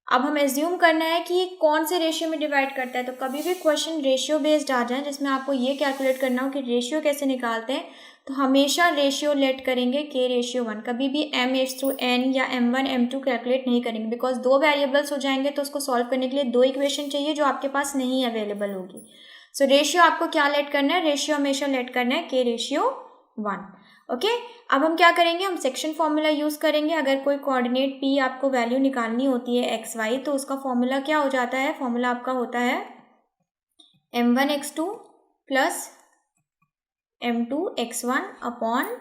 अब हम एज्यूम करना है कि ये कौन से रेशियो में डिवाइड करता है। तो कभी भी क्वेश्चन रेशियो बेस्ड आ जाए जिसमें आपको ये कैलकुलेट करना हो कि रेशियो कैसे निकालते हैं, तो हमेशा रेशियो लेट करेंगे के रेशियो 1। कभी भी m/n या m1 m2 कैलकुलेट नहीं करेंगे, बिकॉज 2 वेरिएबल्स हो जाएंगे तो उसको सॉल्व करने के लिए 2 इक्वेशन चाहिए जो आपके पास नहीं अवेलेबल होगी। सो रेशियो आपको क्या लेट करना है, रेशियो हमेशा लेट करना है के रेशियो 1। ओके, अब हम क्या करेंगे, हम सेक्शन फॉर्मूला यूज़ करेंगे। अगर कोई कोऑर्डिनेट पी आपको वैल्यू निकालनी होती है एक्स वाई, तो उसका फॉर्मूला क्या हो जाता है, फॉर्मूला आपका होता है m1 x2 plus m2 x1 upon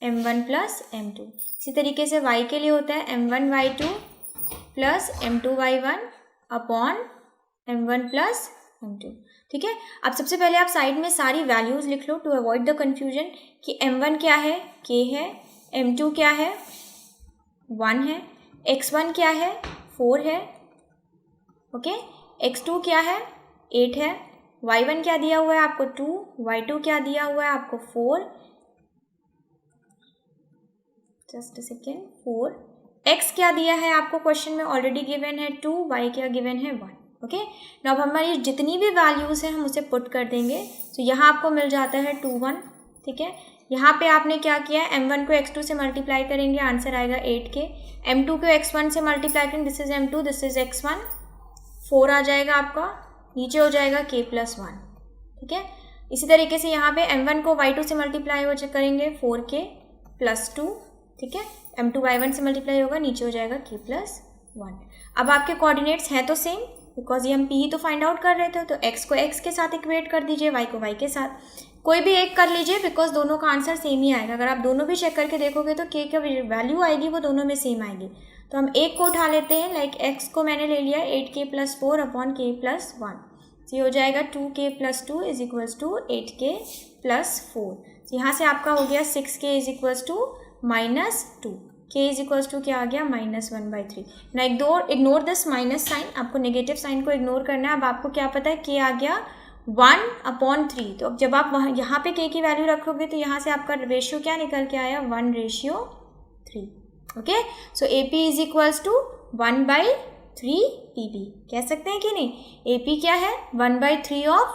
m1 plus m2। इसी तरीके से y के लिए होता है m1 y2 plus m2 y1 upon m1 plus m2, ठीक है। अब सबसे पहले आप साइड में सारी वैल्यूज लिख लो टू अवॉइड द कंफ्यूजन कि m1 क्या है, k है, m2 क्या है, 1 है, x1 क्या है, 4 है, ओके, x2 क्या है, 8 है, y1 क्या दिया हुआ है आपको 2, y2 क्या दिया हुआ है आपको 4, जस्ट अ सेकेंड 4, x क्या दिया है आपको क्वेश्चन में ऑलरेडी गिवन है 2, y क्या गिवन है 1। ओके, अब हमारी जितनी भी वैल्यूज़ हैं हम उसे पुट कर देंगे। तो यहाँ आपको मिल जाता है 2 1, ठीक है। यहाँ पे आपने क्या किया है, m1 को x2 से मल्टीप्लाई करेंगे, आंसर आएगा 8k, m2 को x1 से मल्टीप्लाई करेंगे, this is m2, this is x1, 4 आ जाएगा आपका, नीचे हो जाएगा k प्लस 1, ठीक है। इसी तरीके से यहाँ पे m1 को y2 से मल्टीप्लाई हो करेंगे 4k प्लस 2, ठीक है, m2 y1 से मल्टीप्लाई होगा, नीचे हो जाएगा k प्लस 1। अब आपके कोऑर्डिनेट्स हैं तो सेम, बिकॉज ये हम p ही तो फाइंड आउट कर रहे थे, तो x को x के साथ इक्वेट कर दीजिए, y को y के साथ, कोई भी एक कर लीजिए, बिकॉज दोनों का आंसर सेम ही आएगा। अगर आप दोनों भी चेक करके देखोगे तो k का वैल्यू आएगी वो दोनों में सेम आएगी। तो हम एक को उठा लेते हैं, लाइक x को मैंने ले लिया 8k plus 4 upon k plus 1, तो ये हो जाएगा 2k plus 2 is equals to 8k plus 4। यहाँ से आपका हो गया 6k is equals to minus 2, k is equals to क्या आ गया -1/3। ना इग्नोर दिस माइनस साइन, आपको नेगेटिव साइन को इग्नोर करना है। अब आपको क्या पता है, k आ गया 1/3। तो अब जब आप वहाँ यहाँ पे k की वैल्यू रखोगे तो यहाँ से आपका रेशियो क्या निकल के आया, 1:3। Okay, so AP is equals to 1/3 PB, कह सकते हैं कि नहीं। AP क्या है, 1/3 ऑफ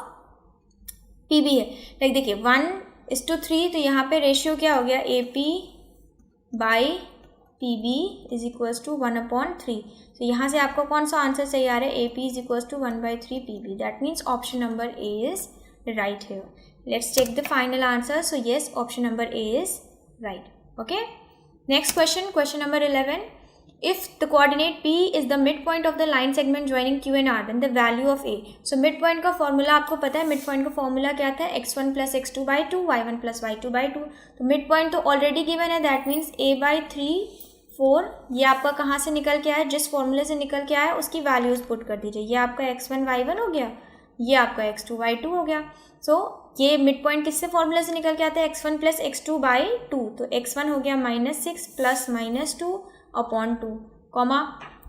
PB है। लाइक देखिए 1:3, तो यहाँ पे रेशियो क्या हो गया, AP by PB is equals to 1/3। तो यहाँ से आपको कौन सा आंसर सही आ रहा है, AP is equals to 1/3 PB। That means option number A is right here. Let's check the final answer. So yes, option number A is right. Okay, next question, question number 11। If the coordinate P is the midpoint of the line segment joining Q and R, then the value of A. So midpoint का formula आपको पता है, midpoint का formula क्या था, x1 plus x2/2, y1 plus y2/2। तो midpoint तो already given है, दैट मीन्स A/3 4, ये आपका कहाँ से निकल के आया, जिस फॉर्मूले से निकल के आया उसकी वैल्यूज पुट कर दीजिए। ये आपका x1 y1 हो गया, ये आपका x2 y2 हो गया। सो ये मिड पॉइंट किससे फॉर्मूले से निकल के आता है, x1 प्लस x2/2। तो x1 हो गया -6 प्लस -2 अपॉन 2, कॉमा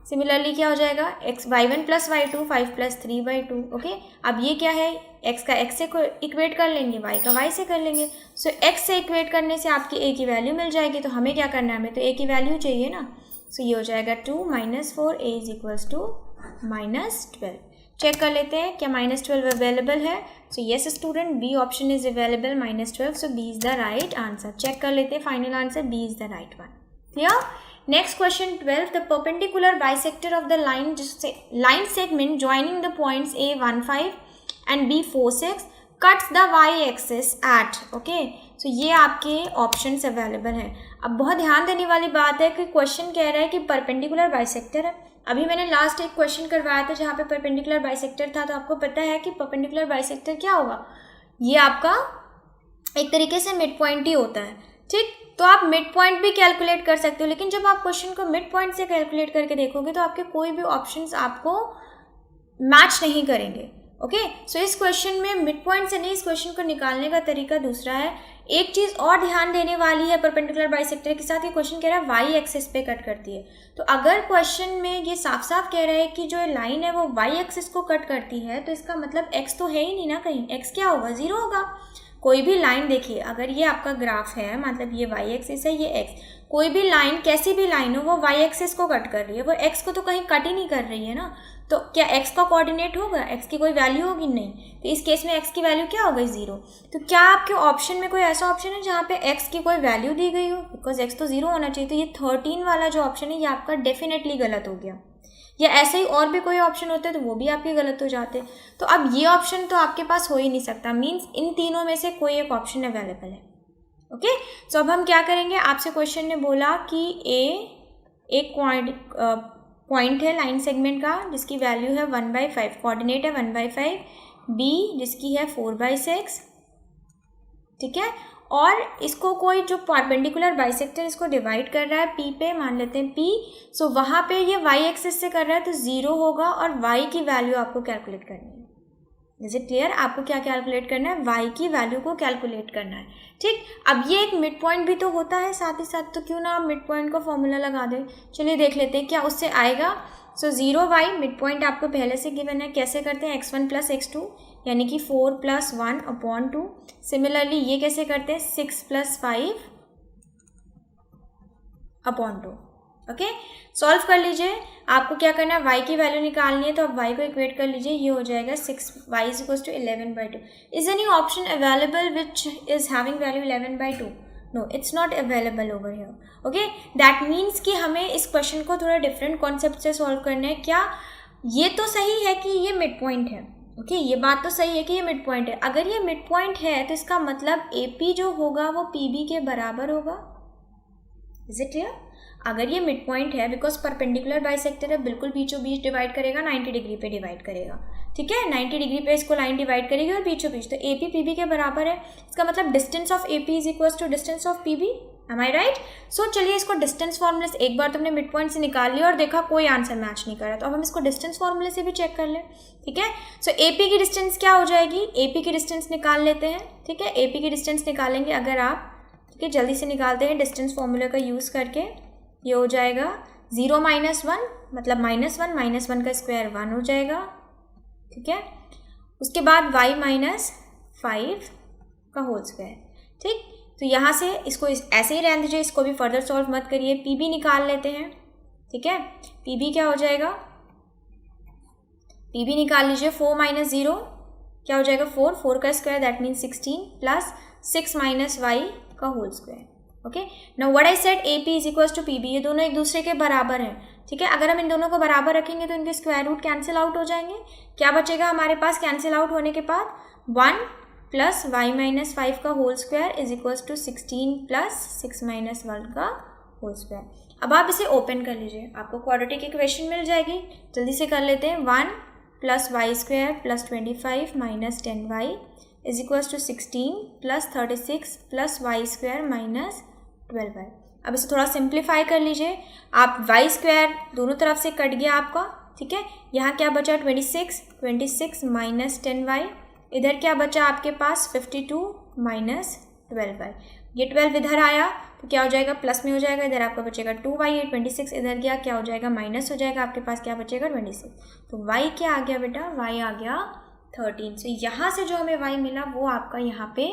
सिमिलरली क्या हो जाएगा, y1 plus y2 5 plus 3/2। Okay, अब ये क्या है, x का x से इक्वेट कर लेंगे, y का y से कर लेंगे। सो x से इक्वेट करने से आपकी a की वैल्यू मिल जाएगी। तो हमें क्या करना है, हमें तो a की वैल्यू चाहिए ना। सो ये हो जाएगा 2 - 4, a is equals to -12। Check कर लेते हैं क्या -12 अवेलेबल है। So yes student, B option is available -12, so B is the right answer. Check कर लेते हैं, final answer B is the right one. Clear. Next question 12, the perpendicular bisector of the line segment joining the points A15 and B46 cuts the y-axis at, okay, so ये आपके options available हैं। अब बहुत ध्यान देने वाली बात है कि क्वेश्चन कह रहा है कि परपेंडिकुलर बाइसेक्टर है। अभी मैंने लास्ट एक क्वेश्चन करवाया था जहाँ पे परपेंडिकुलर बाइसेक्टर था, तो आपको पता है कि परपेंडिकुलर बाइसेक्टर क्या होगा, ये आपका एक तरीके से मिड पॉइंट ही होता है, ठीक। तो आप मिड पॉइंट भी कैलकुलेट कर सकते हो, लेकिन जब आप क्वेश्चन को मिड पॉइंट से कैलकुलेट करके देखोगे तो आपके कोई भी ऑप्शंस आपको मैच नहीं करेंगे। ओके, सो इस क्वेश्चन में मिड पॉइंट से नहीं, इस क्वेश्चन को निकालने का तरीका दूसरा है। एक चीज़ और ध्यान देने वाली है परपेंडिकुलर बाइसेक्टर के साथ, ये क्वेश्चन कह रहा है वाई एक्सिस पे कट करती है। तो अगर क्वेश्चन में ये साफ साफ कह रहा है कि जो लाइन है वो वाई एक्सिस को कट करती है, तो इसका मतलब एक्स तो है ही नहीं ना कहीं, एक्स क्या होगा, 0 होगा। कोई भी लाइन देखिए, अगर ये आपका ग्राफ है, मतलब ये वाई एक्सिस है, ये एक्स, कोई भी लाइन, कैसी भी लाइन हो, वो वाई एक्सिस को कट कर रही है, वो एक्स को तो कहीं कट ही नहीं कर रही है ना। तो क्या एक्स का कोऑर्डिनेट होगा, एक्स की कोई वैल्यू होगी, नहीं। तो इस केस में एक्स की वैल्यू क्या हो गई, 0। तो क्या आपके ऑप्शन में कोई ऐसा ऑप्शन है जहाँ पे एक्स की कोई वैल्यू दी गई हो, बिकॉज एक्स तो 0 होना चाहिए। तो ये 13 वाला जो ऑप्शन है ये आपका डेफिनेटली गलत हो गया। या ऐसे ही और भी कोई ऑप्शन होते हैं तो वो भी आपके गलत हो जाते। तो अब ये ऑप्शन तो आपके पास हो ही नहीं सकता, मीन्स इन तीनों में से कोई एक ऑप्शन अवेलेबल है। ओके, सो अब हम क्या करेंगे, आपसे क्वेश्चन ने बोला कि एक पॉइंट है लाइन सेगमेंट का जिसकी वैल्यू है 1/5, कोऑर्डिनेट है 1/5, बी जिसकी है 4/6, ठीक है। और इसको कोई जो परपेंडिकुलर बाइसेक्टर इसको डिवाइड कर रहा है पी पे, मान लेते हैं पी। सो वहाँ पे ये वाई एक्सिस से कर रहा है तो 0 होगा, और वाई की वैल्यू आपको कैलकुलेट करनी है। Is it clear? आपको क्या कैलकुलेट करना है, वाई की वैल्यू को कैलकुलेट करना है। ठीक, अब ये एक मिड पॉइंट भी तो होता है साथ ही साथ, तो क्यों ना आप मिड पॉइंट का फॉर्मूला लगा दें। चलिए देख लेते हैं क्या उससे आएगा। सो 0y मिड पॉइंट आपको पहले से गिवन है, कैसे करते हैं, x1 + x2 यानी कि 4 + 1/2। सिमिलरली ये कैसे करते हैं, 6 + 5/2। ओके, सॉल्व कर लीजिए। आपको क्या करना है, y की वैल्यू निकालनी है, तो आप y को इक्वेट कर लीजिए, ये हो जाएगा 6y = 11/2। Is any option available which is having value 11/2? No, it's not available over here. Okay, that means कि हमें इस क्वेश्चन को थोड़ा डिफरेंट कॉन्सेप्ट से सॉल्व करना है। क्या ये तो सही है कि ये मिड पॉइंट है, ओके, ये बात तो सही है कि ये मिड पॉइंट है। अगर ये मिड पॉइंट है तो इसका मतलब AP जो होगा वो PB के बराबर होगा। Is it clear? अगर ये मिड पॉइंट है, बिकॉज परपेंडिकुलर बाइसेक्टर है, बिल्कुल बीचों बीच डिवाइड करेगा, 90 डिग्री पे डिवाइड करेगा, ठीक है, 90 डिग्री पे इसको लाइन डिवाइड करेगी और बीचों बीच, तो AP PB के बराबर है। इसका मतलब distance of AP = distance of PB। Am I right? So चलिए इसको डिस्टेंस फॉर्मूले से, एक बार तुमने मिड पॉइंट से निकाल लिया और देखा कोई आंसर मैच नहीं कर रहा, तो अब हम इसको डिस्टेंस फॉर्मूले से भी चेक कर लें, ठीक है। सो AP की डिस्टेंस क्या हो जाएगी, AP की डिस्टेंस निकाल लेते हैं, ठीक है। AP की डिस्टेंस निकालेंगे अगर आप, ठीक है, जल्दी से निकालते हैं डिस्टेंस फॉर्मूले का यूज़ करके। ये हो जाएगा 0 - 1 मतलब -1 - 1 का स्क्वायर 1 हो जाएगा, ठीक है। उसके बाद y - 5 का होल स्क्वायर, ठीक। तो यहाँ से इसको ऐसे ही रहने दीजिए, इसको भी फर्दर सॉल्व मत करिए। PB निकाल लेते हैं, ठीक है। PB क्या हो जाएगा, PB निकाल लीजिए, 4 - 0 क्या हो जाएगा, 4 का स्क्वायर दैट मीन्स 16 + 6 - y का whole square. Okay, now what I said, AP = PB, ये दोनों एक दूसरे के बराबर हैं, ठीक है। अगर हम इन दोनों को बराबर रखेंगे तो इनके स्क्वायर रूट कैंसिल आउट हो जाएंगे। क्या बचेगा हमारे पास कैंसिल आउट होने के बाद, 1 + y - 5 का होल स्क्वायर = 16 + 6 - 1 का होल स्क्वायर। अब आप इसे ओपन कर लीजिए, आपको क्वाड्रेटिक इक्वेशन मिल जाएगी। जल्दी से कर लेते हैं, 1 + y² + 25 - 10y = 16 + 36 + y² - 12y। अब इसे थोड़ा सिंप्लीफाई कर लीजिए आप, y² दोनों तरफ से कट गया आपका, ठीक है। यहाँ क्या बचा, 26 - 10y। इधर क्या बचा आपके पास, 52 - 12y। ये 12 इधर आया तो क्या हो जाएगा, प्लस में हो जाएगा, इधर आपका बचेगा 2y। 26 इधर गया, क्या हो जाएगा, माइनस हो जाएगा, आपके पास क्या बचेगा, 26। तो y क्या आ गया बेटा, y आ गया 13। सो यहाँ से जो हमें y मिला वो आपका यहाँ पे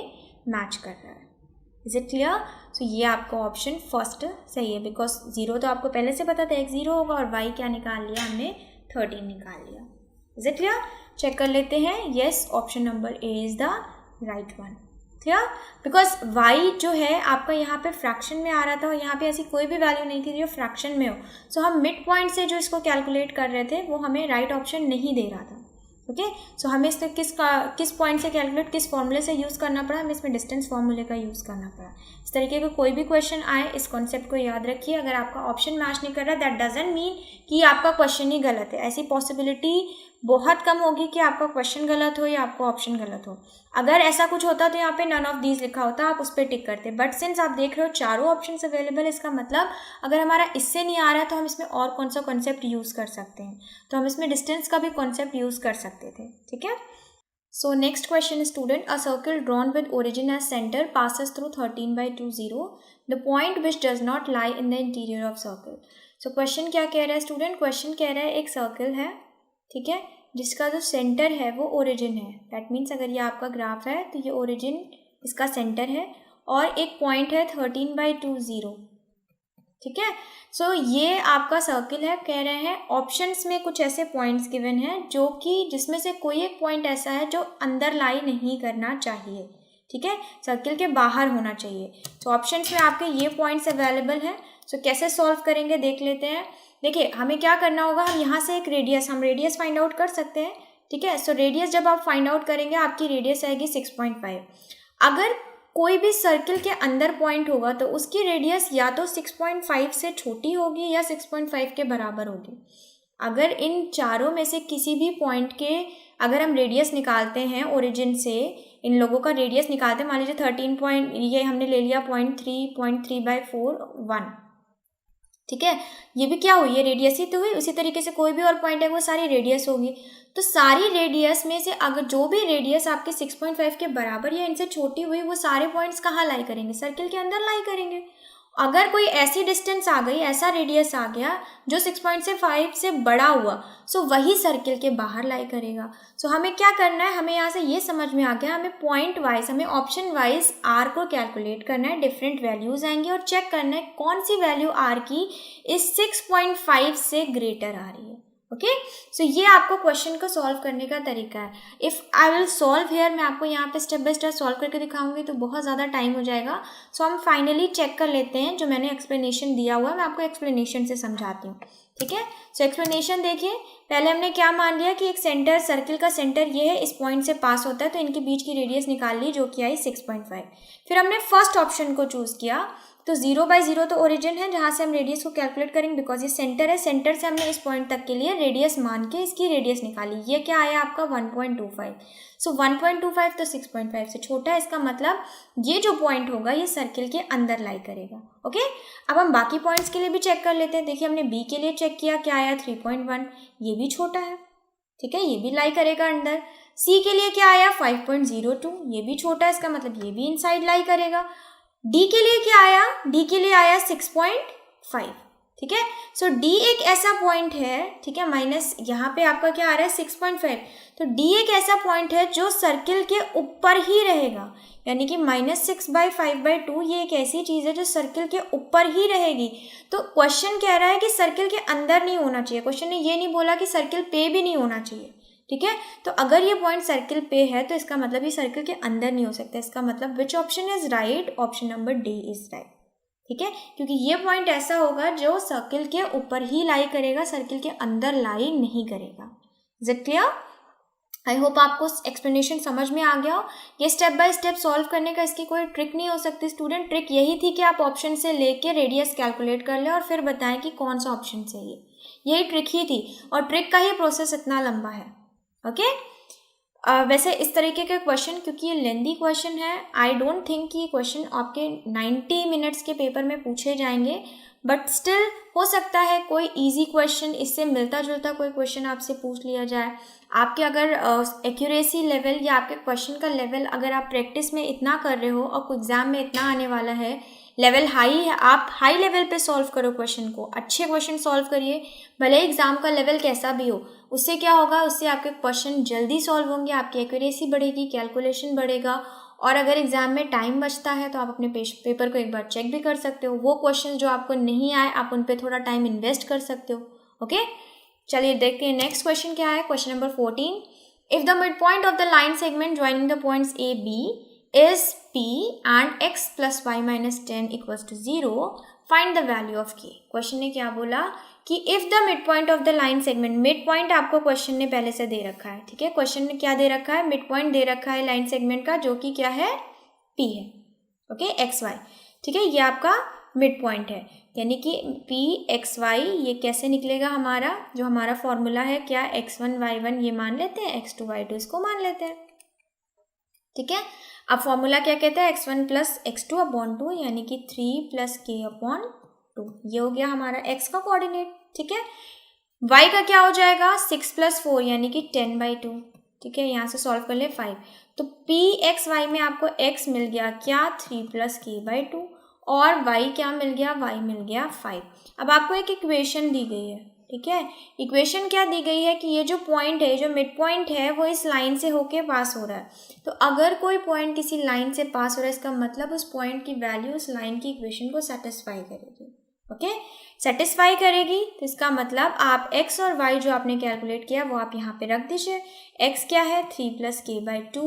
मैच कर रहा है। Is it clear? सो ये आपका ऑप्शन फर्स्ट सही है, बिकॉज 0 तो आपको पहले से पता था, x 0 होगा, और y क्या निकाल लिया हमने, 13 निकाल लिया। Is it clear? चेक कर लेते हैं, yes, option number A is the right one. Clear? Because y जो है आपका यहाँ पे फ्रैक्शन में आ रहा था, और यहाँ पे ऐसी कोई भी वैल्यू नहीं थी जो फ्रैक्शन में हो। सो हम मिड पॉइंट से जो इसको कैलकुलेट कर रहे थे वो हमें राइट ऑप्शन नहीं दे रहा था। ओके, सो हमें इसको किस पॉइंट से कैलकुलेट, किस फॉर्मूले से यूज़ करना पड़ा, हमें इसमें डिस्टेंस फॉर्मूले का यूज़ करना पड़ा। इस तरीके का कोई भी क्वेश्चन आए, इस कॉन्सेप्ट को याद रखिए। अगर आपका ऑप्शन मैच नहीं कर रहा, दैट डजंट मीन कि आपका क्वेश्चन ही गलत है। ऐसी पॉसिबिलिटी बहुत कम होगी कि आपका क्वेश्चन गलत हो या आपका ऑप्शन गलत हो। अगर ऐसा कुछ होता तो यहाँ पे नन ऑफ दीज लिखा होता, आप उस पर टिक करते, बट सिंस आप देख रहे हो चारों ऑप्शंस अवेलेबल, इसका मतलब अगर हमारा इससे नहीं आ रहा है तो हम इसमें और कौन सा कॉन्सेप्ट यूज़ कर सकते हैं, तो हम इसमें डिस्टेंस का भी कॉन्सेप्ट यूज़ कर सकते थे। ठीक है, so next question student, a circle drawn with origin as centre passes through 13/2 the point which does not lie in the interior of circle. So question क्या कह रहा है स्टूडेंट, क्वेश्चन कह रहा है एक सर्कल है, ठीक है, जिसका जो सेंटर है वो ओरिजिन है। दैट मीन्स अगर ये आपका ग्राफ है तो ये ओरिजिन इसका सेंटर है और एक पॉइंट है 13/2। ठीक है, सो ये आपका सर्किल है। कह रहे हैं ऑप्शंस में कुछ ऐसे पॉइंट्स गिवन हैं जो कि जिसमें से कोई एक पॉइंट ऐसा है जो अंदर लाई नहीं करना चाहिए। ठीक है, सर्किल के बाहर होना चाहिए। सो ऑप्शंस में आपके ये पॉइंट्स अवेलेबल हैं। सो कैसे सॉल्व करेंगे देख लेते हैं। देखिए हमें क्या करना होगा, हम यहाँ से एक रेडियस, हम रेडियस फाइंड आउट कर सकते हैं। ठीक है, सो रेडियस जब आप फाइंड आउट करेंगे आपकी रेडियस आएगी 6.5। अगर कोई भी सर्किल के अंदर पॉइंट होगा तो उसकी रेडियस या तो 6.5 से छोटी होगी या 6.5 के बराबर होगी। अगर इन चारों में से किसी भी पॉइंट के अगर हम रेडियस निकालते हैं ओरिजिन से, इन लोगों का रेडियस निकालते हैं, मान लीजिए 13 ये हमने ले लिया 0.3/4 1। ठीक है, ये भी क्या हुई, ये रेडियस ही तो हुई। उसी तरीके से कोई भी और पॉइंट है वो सारी रेडियस होगी। तो सारी रेडियस में से अगर जो भी रेडियस आपके 6.5 के बराबर या इनसे छोटी हुई, वो सारे पॉइंट्स कहाँ लाई करेंगे, सर्किल के अंदर लाई करेंगे। अगर कोई ऐसी डिस्टेंस आ गई, ऐसा रेडियस आ गया जो 6.5 से बड़ा हुआ, सो वही सर्किल के बाहर लाई करेगा। सो हमें क्या करना है, हमें यहाँ से ये समझ में आ गया, हमें पॉइंट वाइज, हमें ऑप्शन वाइज आर को कैलकुलेट करना है। डिफरेंट वैल्यूज आएंगी और चेक करना है कौन सी वैल्यू आर की इस 6.5 से ग्रेटर आ रही है। ओके, सो ये आपको क्वेश्चन को सॉल्व करने का तरीका है। If I will solve here, मैं आपको यहाँ पे स्टेप बाय स्टेप सॉल्व करके दिखाऊंगी तो बहुत ज़्यादा टाइम हो जाएगा। सो हम फाइनली चेक कर लेते हैं, जो मैंने एक्सप्लेनेशन दिया हुआ है मैं आपको एक्सप्लेनेशन से समझाती हूँ। ठीक है, सो एक्सप्लेनेशन देखिए। पहले हमने क्या मान लिया कि एक सेंटर, सर्किल का सेंटर ये है, इस पॉइंट से पास होता है, तो इनके बीच की रेडियस निकाल ली जो कि आई 6.5। फिर हमने फर्स्ट ऑप्शन को चूज़ किया, तो 0/0 तो ओरिजिन है जहाँ से हम रेडियस को कैलकुलेट करेंगे, बिकॉज ये सेंटर है। सेंटर से हमने इस पॉइंट तक के लिए रेडियस मान के इसकी रेडियस निकाली, ये क्या आया आपका 1.25। सो 1.25 तो 6.5 से छोटा है, इसका मतलब ये जो पॉइंट होगा ये सर्किल के अंदर लाई करेगा। ओके, अब हम बाकी पॉइंट्स के लिए भी चेक कर लेते हैं। देखिए हमने बी के लिए चेक किया, क्या आया 3.1, ये भी छोटा है। ठीक है, ये भी लाई करेगा अंदर। सी के लिए क्या आया 5.02, ये भी छोटा है, इसका मतलब ये भी इनसाइड लाई करेगा। डी के लिए क्या आया, डी के लिए आया 6.5। ठीक है, सो डी एक ऐसा पॉइंट है, ठीक है, माइनस यहाँ पे आपका क्या आ रहा है 6.5, तो डी एक ऐसा पॉइंट है जो सर्किल के ऊपर ही रहेगा, यानी कि -6/5/2 ये एक ऐसी चीज़ है जो सर्किल के ऊपर ही रहेगी। तो क्वेश्चन कह रहा है कि सर्किल के अंदर नहीं होना चाहिए, क्वेश्चन ने ये नहीं बोला कि सर्किल पे भी नहीं होना चाहिए। ठीक है, तो अगर ये पॉइंट सर्किल पे है तो इसका मतलब ये सर्किल के अंदर नहीं हो सकता। इसका मतलब विच option is right, option number D is right. ठीक है, क्योंकि ये पॉइंट ऐसा होगा जो सर्किल के ऊपर ही लाई करेगा, सर्किल के अंदर लाई नहीं करेगा। Is it clear? I hope आपको एक्सप्लेनेशन समझ में आ गया हो। ये स्टेप बाय स्टेप सॉल्व करने का इसकी कोई ट्रिक नहीं हो सकती स्टूडेंट। ट्रिक यही थी कि आप ऑप्शन से लेके रेडियस कैलकुलेट कर लें और फिर बताएं कि कौन सा ऑप्शन सही है। यही ट्रिक ही थी और ट्रिक का ही प्रोसेस इतना लंबा है। ओके, वैसे इस तरीके के क्वेश्चन, क्योंकि ये लेंदी क्वेश्चन है, आई डोंट थिंक कि क्वेश्चन आपके 90 मिनट्स के पेपर में पूछे जाएंगे, बट स्टिल हो सकता है कोई इजी क्वेश्चन इससे मिलता जुलता कोई क्वेश्चन आपसे पूछ लिया जाए। आपके अगर एक्यूरेसी लेवल या आपके क्वेश्चन का लेवल अगर आप प्रैक्टिस में इतना कर रहे हो और कोई एग्जाम में इतना आने वाला है, लेवल हाई है, आप हाई लेवल पे सॉल्व करो क्वेश्चन को, अच्छे क्वेश्चन सॉल्व करिए, भले एग्जाम का लेवल कैसा भी हो। उससे क्या होगा, उससे आपके क्वेश्चन जल्दी सॉल्व होंगे, आपकी एक्यूरेसी बढ़ेगी, कैलकुलेशन बढ़ेगा, और अगर एग्जाम में टाइम बचता है तो आप अपने पेपर को एक बार चेक भी कर सकते हो। वो क्वेश्चन जो आपको नहीं आए आप उन पर थोड़ा टाइम इन्वेस्ट कर सकते हो। ओके, चलिए देखते हैं नेक्स्ट क्वेश्चन क्या है। Question number 14, if the mid point of the line segment joining the points A B is p and x plus y minus 10 equals to 0, find the value of k। Question ने क्या बोला कि if the midpoint of the line segment, mid point आपको question ने पहले से दे रखा है। ठीक है, क्वेश्चन ने क्या दे रखा है, मिड पॉइंट दे रखा है लाइन सेगमेंट का, जो कि क्या है p है। Okay, xy। ठीक है, ये आपका मिड पॉइंट है। यानी कि पी एक्स वाई ये कैसे निकलेगा हमारा, जो हमारा फॉर्मूला है क्या, x1 y1 ये मान लेते हैं, x2 y2 इसको मान लेते हैं, ठीक है। अब फॉर्मूला क्या कहता है, x1 प्लस x2 अपॉन 2 यानी कि 3 प्लस k अपॉन 2, ये हो गया हमारा x का कोऑर्डिनेट, ठीक है। y का क्या हो जाएगा, 6 प्लस 4 यानी कि 10/2, ठीक है। यहाँ से सॉल्व कर ले 5, तो पी एक्स वाई में आपको x मिल गया क्या, 3 प्लस k/2, और y क्या मिल गया, y मिल गया 5। अब आपको एक इक्वेशन दी गई है, ठीक है। इक्वेशन क्या दी गई है कि ये जो पॉइंट है, जो मिड पॉइंट है, वो इस लाइन से होके पास हो रहा है। तो अगर कोई पॉइंट किसी लाइन से पास हो रहा है, इसका मतलब उस पॉइंट की वैल्यू उस लाइन की इक्वेशन को सेटिस्फाई करेगी, ओके। सेटिस्फाई करेगी तो इसका मतलब आप x और y जो आपने कैलकुलेट किया वो आप यहाँ पे रख दीजिए। x क्या है 3 प्लस k/2,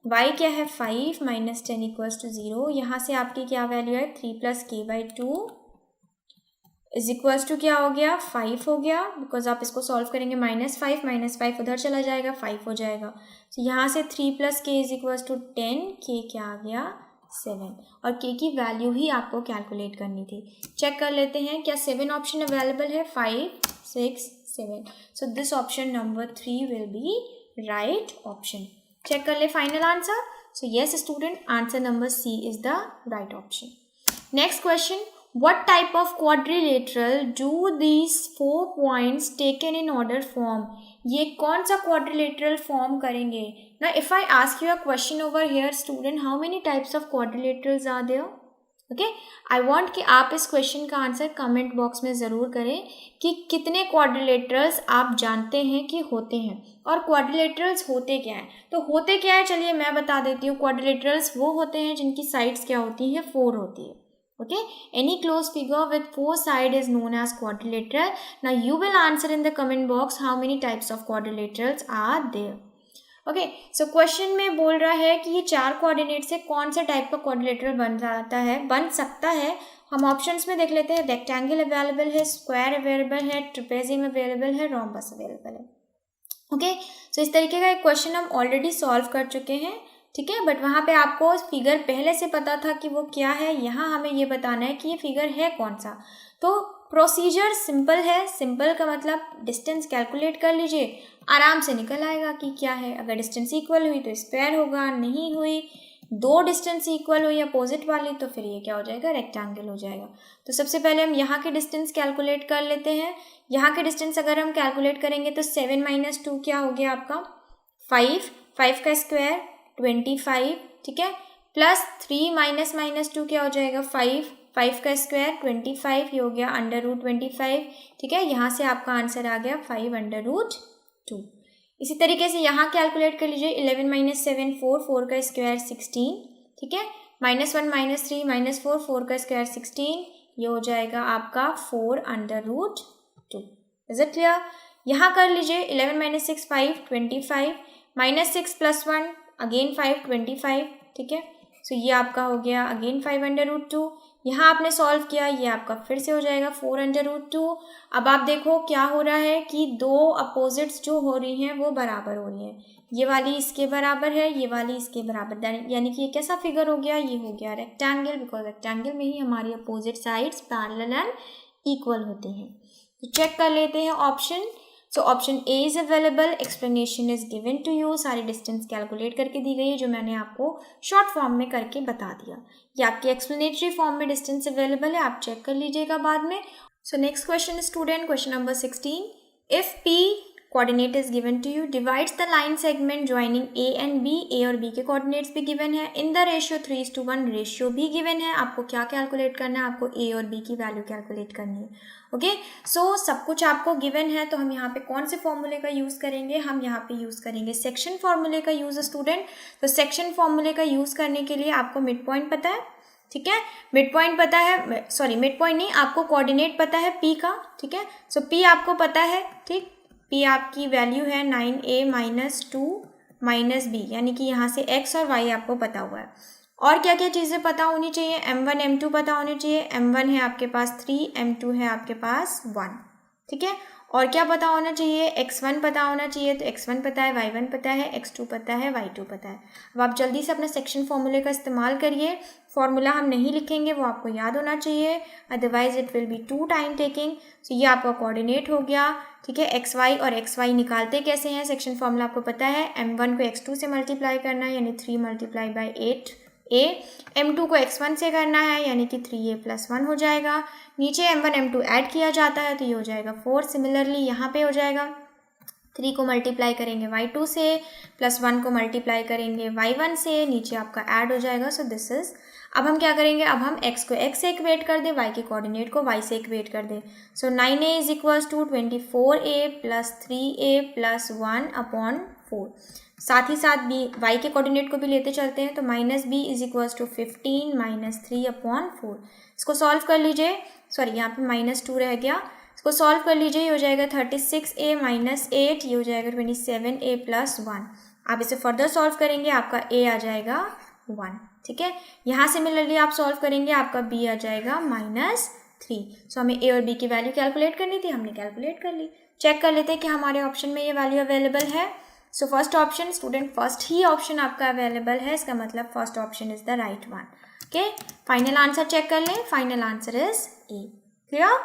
y क्या है 5 माइनस 10 इक्वल्स टू 0। यहाँ से आपकी क्या वैल्यू है, 3 plus k/2 is equals to क्या हो गया, 5 हो गया, बिकॉज आप इसको सॉल्व करेंगे -5 उधर चला जाएगा, 5 हो जाएगा। तो यहाँ से 3 plus k is equals to 10, k क्या आ गया 7, और k की वैल्यू ही आपको कैलकुलेट करनी थी। चेक कर लेते हैं क्या 7 ऑप्शन अवेलेबल है, 5 6 7, so this option number 3 will be right option. Check कर ले final answer. So yes student, answer number C is the right option. Next question, what type of quadrilateral do these 4 points taken in order form? ये कौन सा quadrilateral form करेंगे ना। if I ask you a question over here student, how many types of quadrilaterals are there? okay, I want कि आप इस question का answer comment box में ज़रूर करें कि कितने क्वाड्रिलेटरल्स आप जानते हैं कि होते हैं, और क्वाड्रिलेटरल्स होते क्या हैं। तो होते क्या है, चलिए मैं बता देती हूँ। क्वाड्रिलेटरल्स वो होते हैं जिनकी साइड्स क्या होती हैं, 4 होती है, okay. Any closed figure with 4 sides is known as quadrilateral. Now you will answer in the comment box how many types of quadrilaterals are there. okay, so question में बोल रहा है कि ये 4 कोऑर्डिनेट से कौन सा टाइप का क्वाड्रिलेटरल बन सकता है। हम ऑप्शंस में देख लेते हैं। रेक्टेंगल अवेलेबल है, स्क्वायर अवेलेबल है, ट्रेपेजियम अवेलेबल है, रोम्बस अवेलेबल है। ओके, सो इस तरीके का एक क्वेश्चन हम ऑलरेडी सॉल्व कर चुके हैं, ठीक है। बट वहाँ पे आपको फिगर पहले से पता था कि वो क्या है, यहाँ हमें ये बताना है कि ये फिगर है कौन सा। तो प्रोसीजर सिंपल है। सिंपल का मतलब डिस्टेंस कैलकुलेट कर लीजिए, आराम से निकल आएगा कि क्या है। अगर डिस्टेंस इक्वल हुई तो स्क्वायर होगा, नहीं हुई, 2 डिस्टेंस इक्वल हुई अपोजिट वाली, तो फिर ये क्या हो जाएगा, रेक्टेंगल हो जाएगा। तो सबसे पहले हम यहाँ के डिस्टेंस कैलकुलेट कर लेते हैं। यहाँ के डिस्टेंस अगर हम कैलकुलेट करेंगे तो 7 - 2 क्या हो गया आपका 5 का स्क्वायर 25, ठीक है, प्लस 3 - 2 क्या हो जाएगा 5 का स्क्वायर 25, ये हो गया √25, ठीक है। यहाँ से आपका आंसर आ गया 5√2। इसी तरीके से यहाँ कैलकुलेट कर लीजिए। 11 - 7 4 का स्क्वायर 16, ठीक है, -1 - 3 -4 का स्क्वायर 16, ये हो जाएगा आपका 4√2। Is it clear. यहाँ कर लीजिए 11 - 6 5 25, -6 + 1 अगेन 5 25, ठीक है। सो ये आपका हो गया अगेन 5√2। यहाँ आपने सॉल्व किया, ये आपका फिर से हो जाएगा 4√2। अब आप देखो क्या हो रहा है कि 2 अपोजिट्स जो हो रही हैं वो बराबर हो रही हैं। ये वाली इसके बराबर है, ये वाली इसके बराबर, यानी कि ये कैसा फिगर हो गया, ये हो गया रेक्टेंगल, बिकॉज रेक्टेंगल में ही हमारी opposite sides parallel and equal होती हैं। तो चेक कर लेते हैं option. So option A is available, explanation is given to you. सारी डिस्टेंस कैलकुलेट करके दी गई है, जो मैंने आपको शॉर्ट फॉर्म में करके बता दिया। ये आपके एक्सप्लेनेटरी फॉर्म में डिस्टेंस अवेलेबल है, आप चेक कर लीजिएगा बाद में। So next question student, question number 16, if P coordinate is given to you, divides the line segment joining A and B, A और बी के कोऑर्डिनेट्स भी गिवन है, इन द रेशियो 3:1 रेशियो भी गिवन है। आपको क्या कैलकुलेट करना है, आपको ए और बी की वैल्यू कैलकुलेट करनी है। ओके, सो सब कुछ आपको गिवन है, तो हम यहाँ पे कौन से फॉर्मूले का यूज़ करेंगे, हम यहाँ पे यूज़ करेंगे सेक्शन फॉर्मूले का यूज़ स्टूडेंट। तो सेक्शन फॉर्मूले का यूज़ करने के लिए आपको मिड पॉइंट पता है, ठीक है, मिड पॉइंट पता है, सॉरी मिड पॉइंट नहीं, आपको कोऑर्डिनेट पता है पी का, ठीक है। सो पी आपको पता है, ठीक, पी आपकी वैल्यू है 9a - 2 - b, यानी कि यहाँ से x और y आपको पता हुआ है। और क्या क्या चीज़ें पता होनी चाहिए, m1 m2 पता होनी चाहिए। m1 है आपके पास 3, m2 है आपके पास 1, ठीक है। और क्या पता होना चाहिए, x1 पता होना चाहिए, तो x1 पता है, y1 पता है, x2 पता है, y2 पता है। अब आप जल्दी से अपना सेक्शन फॉर्मूले का इस्तेमाल करिए। फॉर्मूला हम नहीं लिखेंगे, वो आपको याद होना चाहिए, otherwise it will be too time taking. तो ये आपका कोऑर्डिनेट हो गया, ठीक है। एक्स वाई और एक्स वाई निकालते कैसे हैं, सेक्शन फॉर्मूला आपको पता है, m1 को x2 से मल्टीप्लाई करना है यानी 3 मल्टीप्लाई बाई 8a, m2 को x1 से करना है यानी कि 3a + 1 हो जाएगा। नीचे m1 m2 ऐड किया जाता है तो ये हो जाएगा 4। सिमिलरली यहाँ पे हो जाएगा 3 को मल्टीप्लाई करेंगे y2 से, +1 को मल्टीप्लाई करेंगे y1 से, नीचे आपका ऐड हो जाएगा। सो दिस इज, अब हम क्या करेंगे, अब हम x को x से इक्वेट कर दें, y के कोऑर्डिनेट को y से इक्वेट कर दें। सो 9a = 24a + 3a + 1/4। साथ ही साथ b y के कोऑर्डिनेट को भी लेते चलते हैं, तो -b = 15 - 3/4। इसको सॉल्व कर लीजिए, सॉरी यहाँ पे -2 रह गया, इसको सॉल्व कर लीजिए, ये हो जाएगा 36a - 8, ये हो जाएगा 27a + 1। आप इसे फर्दर सॉल्व करेंगे, आपका a आ जाएगा 1, ठीक है। यहाँ सिमिलरली आप सॉल्व करेंगे, आपका b आ जाएगा -3। सो हमें a और b की वैल्यू कैलकुलेट करनी थी, हमने कैलकुलेट कर ली। चेक कर लेते हैं कि हमारे ऑप्शन में ये वैल्यू अवेलेबल है। So first option, student first ही ऑप्शन आपका अवेलेबल है, इसका मतलब first option is the right one. Okay, final answer check कर लें, final answer is A. Clear?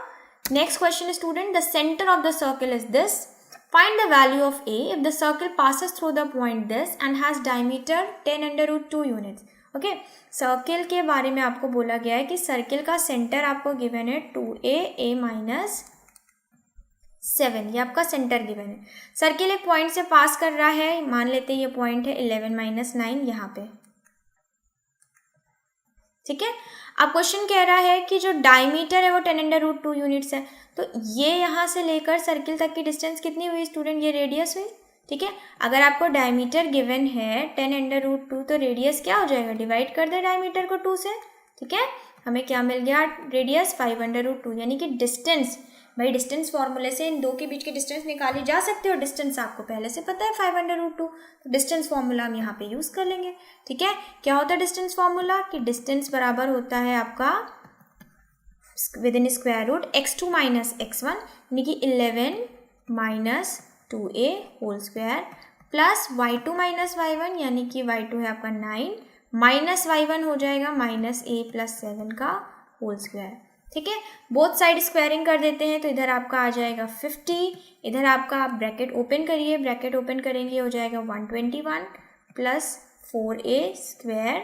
Next question student, the centre of the circle is this, find the value of a if the circle passes through the point this and has diameter 10√2 units। Okay, circle के बारे में आपको बोला गया है कि circle का centre आपको गिवन है 2a a - 7, ये आपका सेंटर गिवन है। सर्किल एक पॉइंट से पास कर रहा है, मान लेते हैं ये पॉइंट है 11 - 9 यहाँ पे, ठीक है। अब क्वेश्चन कह रहा है कि जो डायमीटर है वो 10√2 यूनिट्स है, तो ये यहाँ से लेकर सर्किल तक की डिस्टेंस कितनी हुई स्टूडेंट, ये रेडियस हुई, ठीक है। अगर आपको डायमीटर गिवन है 10√2 तो रेडियस क्या हो जाएगा, डिवाइड कर दे डायमीटर को 2 से, ठीक है। हमें क्या मिल गया, रेडियस 5√2, यानी कि डिस्टेंस, भाई डिस्टेंस फॉर्मूले से इन दो के बीच की डिस्टेंस निकाली जा सकती है, और डिस्टेंस आपको पहले से पता है 5√2, तो डिस्टेंस फॉर्मूला हम यहाँ पे यूज़ कर लेंगे, ठीक है। क्या होता है डिस्टेंस फॉर्मूला, कि डिस्टेंस बराबर होता है आपका with in square root x2 - x1 यानी कि 11 - 2a whole square plus y2 - y1 यानी कि y2 है आपका 9 माइनस y1 हो जाएगा -a + 7 का होल स्क्वायर, ठीक है। बोथ साइड स्क्वायरिंग कर देते हैं, तो इधर आपका आ जाएगा 50, इधर आपका आप ब्रैकेट ओपन करिए, ब्रैकेट ओपन करेंगे हो जाएगा 121 + 4a²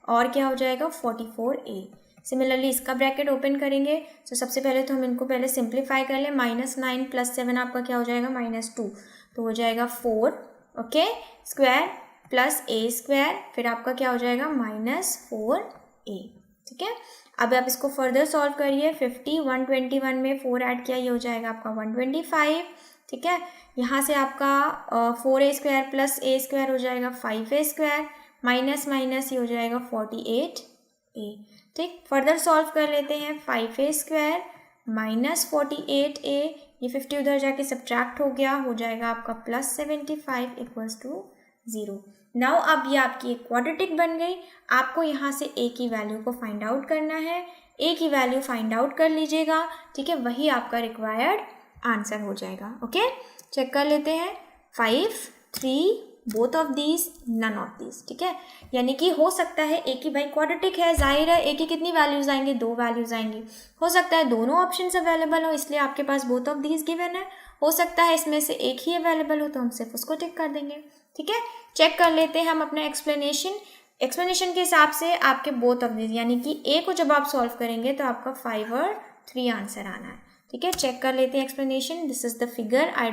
और क्या हो जाएगा 44a। सिमिलरली इसका ब्रैकेट ओपन करेंगे, तो सबसे पहले तो हम इनको पहले सिंप्लीफाई कर लें, -9 + 7 आपका क्या हो जाएगा -2, तो हो जाएगा 4, ओके, स्क्वायर प्लस a², फिर आपका क्या हो जाएगा -4a, ठीक है। अब आप इसको फर्दर सॉल्व करिए, 50 121 में 4 ऐड किया, ये हो जाएगा आपका 125, ठीक है। यहाँ से आपका 4a² + a² हो जाएगा 5a², माइनस माइनस ये हो जाएगा 48a, ठीक। फर्दर सॉल्व कर लेते हैं, 5a² - 48a, ये 50 उधर जाके सब्ट्रैक्ट हो गया, हो जाएगा आपका +75 = 0। नाउ अब ये आपकी एक क्वाड्रेटिक बन गई। आपको यहाँ से a की वैल्यू को फाइंड आउट करना है, a की वैल्यू फाइंड आउट कर लीजिएगा, ठीक है, वही आपका रिक्वायर्ड आंसर हो जाएगा। ओके, चेक कर लेते हैं, 5 3 both of these none of these, ठीक है। यानी कि हो सकता है a की, भाई क्वाड्रेटिक है, जाहिर है a की कितनी वैल्यूज आएंगी, 2 वैल्यूज आएंगी, हो सकता है दोनों ऑप्शंस अवेलेबल हो, इसलिए आपके पास बोथ ऑफ दीज गिवन है। हो सकता है इसमें से एक ही अवेलेबल हो, तो हम सिर्फ उसको टिक कर देंगे, ठीक है। चेक कर लेते हैं हम अपना एक्सप्लेनेशन के हिसाब से आपके बोथ ऑफ दीज, यानी कि a को जब आप सॉल्व करेंगे तो आपका 5 और 3 आंसर आना है, ठीक है। चेक कर लेते हैं explanation, this is the figure I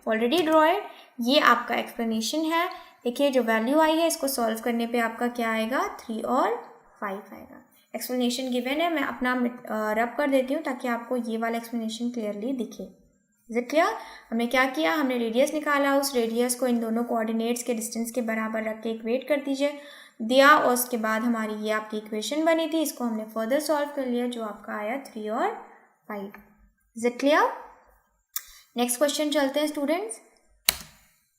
already droid, ये आपका एक्सप्लेनेशन है। देखिए जो वैल्यू आई है इसको सॉल्व करने पे आपका क्या आएगा, 3 और 5 आएगा। एक्सप्लेनेशन गिवन है, मैं अपना रब कर देती हूँ ताकि आपको ये वाला एक्सप्लेनेशन क्लियरली दिखे। Is it clear? हमने क्या किया, हमने रेडियस निकाला, उस रेडियस को इन दोनों कोऑर्डिनेट्स के डिस्टेंस के बराबर रख के इक्वेट कर दीजिए दिया, और उसके बाद हमारी ये आपकी इक्वेशन बनी थी, इसको हमने फर्दर सॉल्व कर लिया, जो आपका आया 3 और 5। Is it clear? Next question चलते हैं students.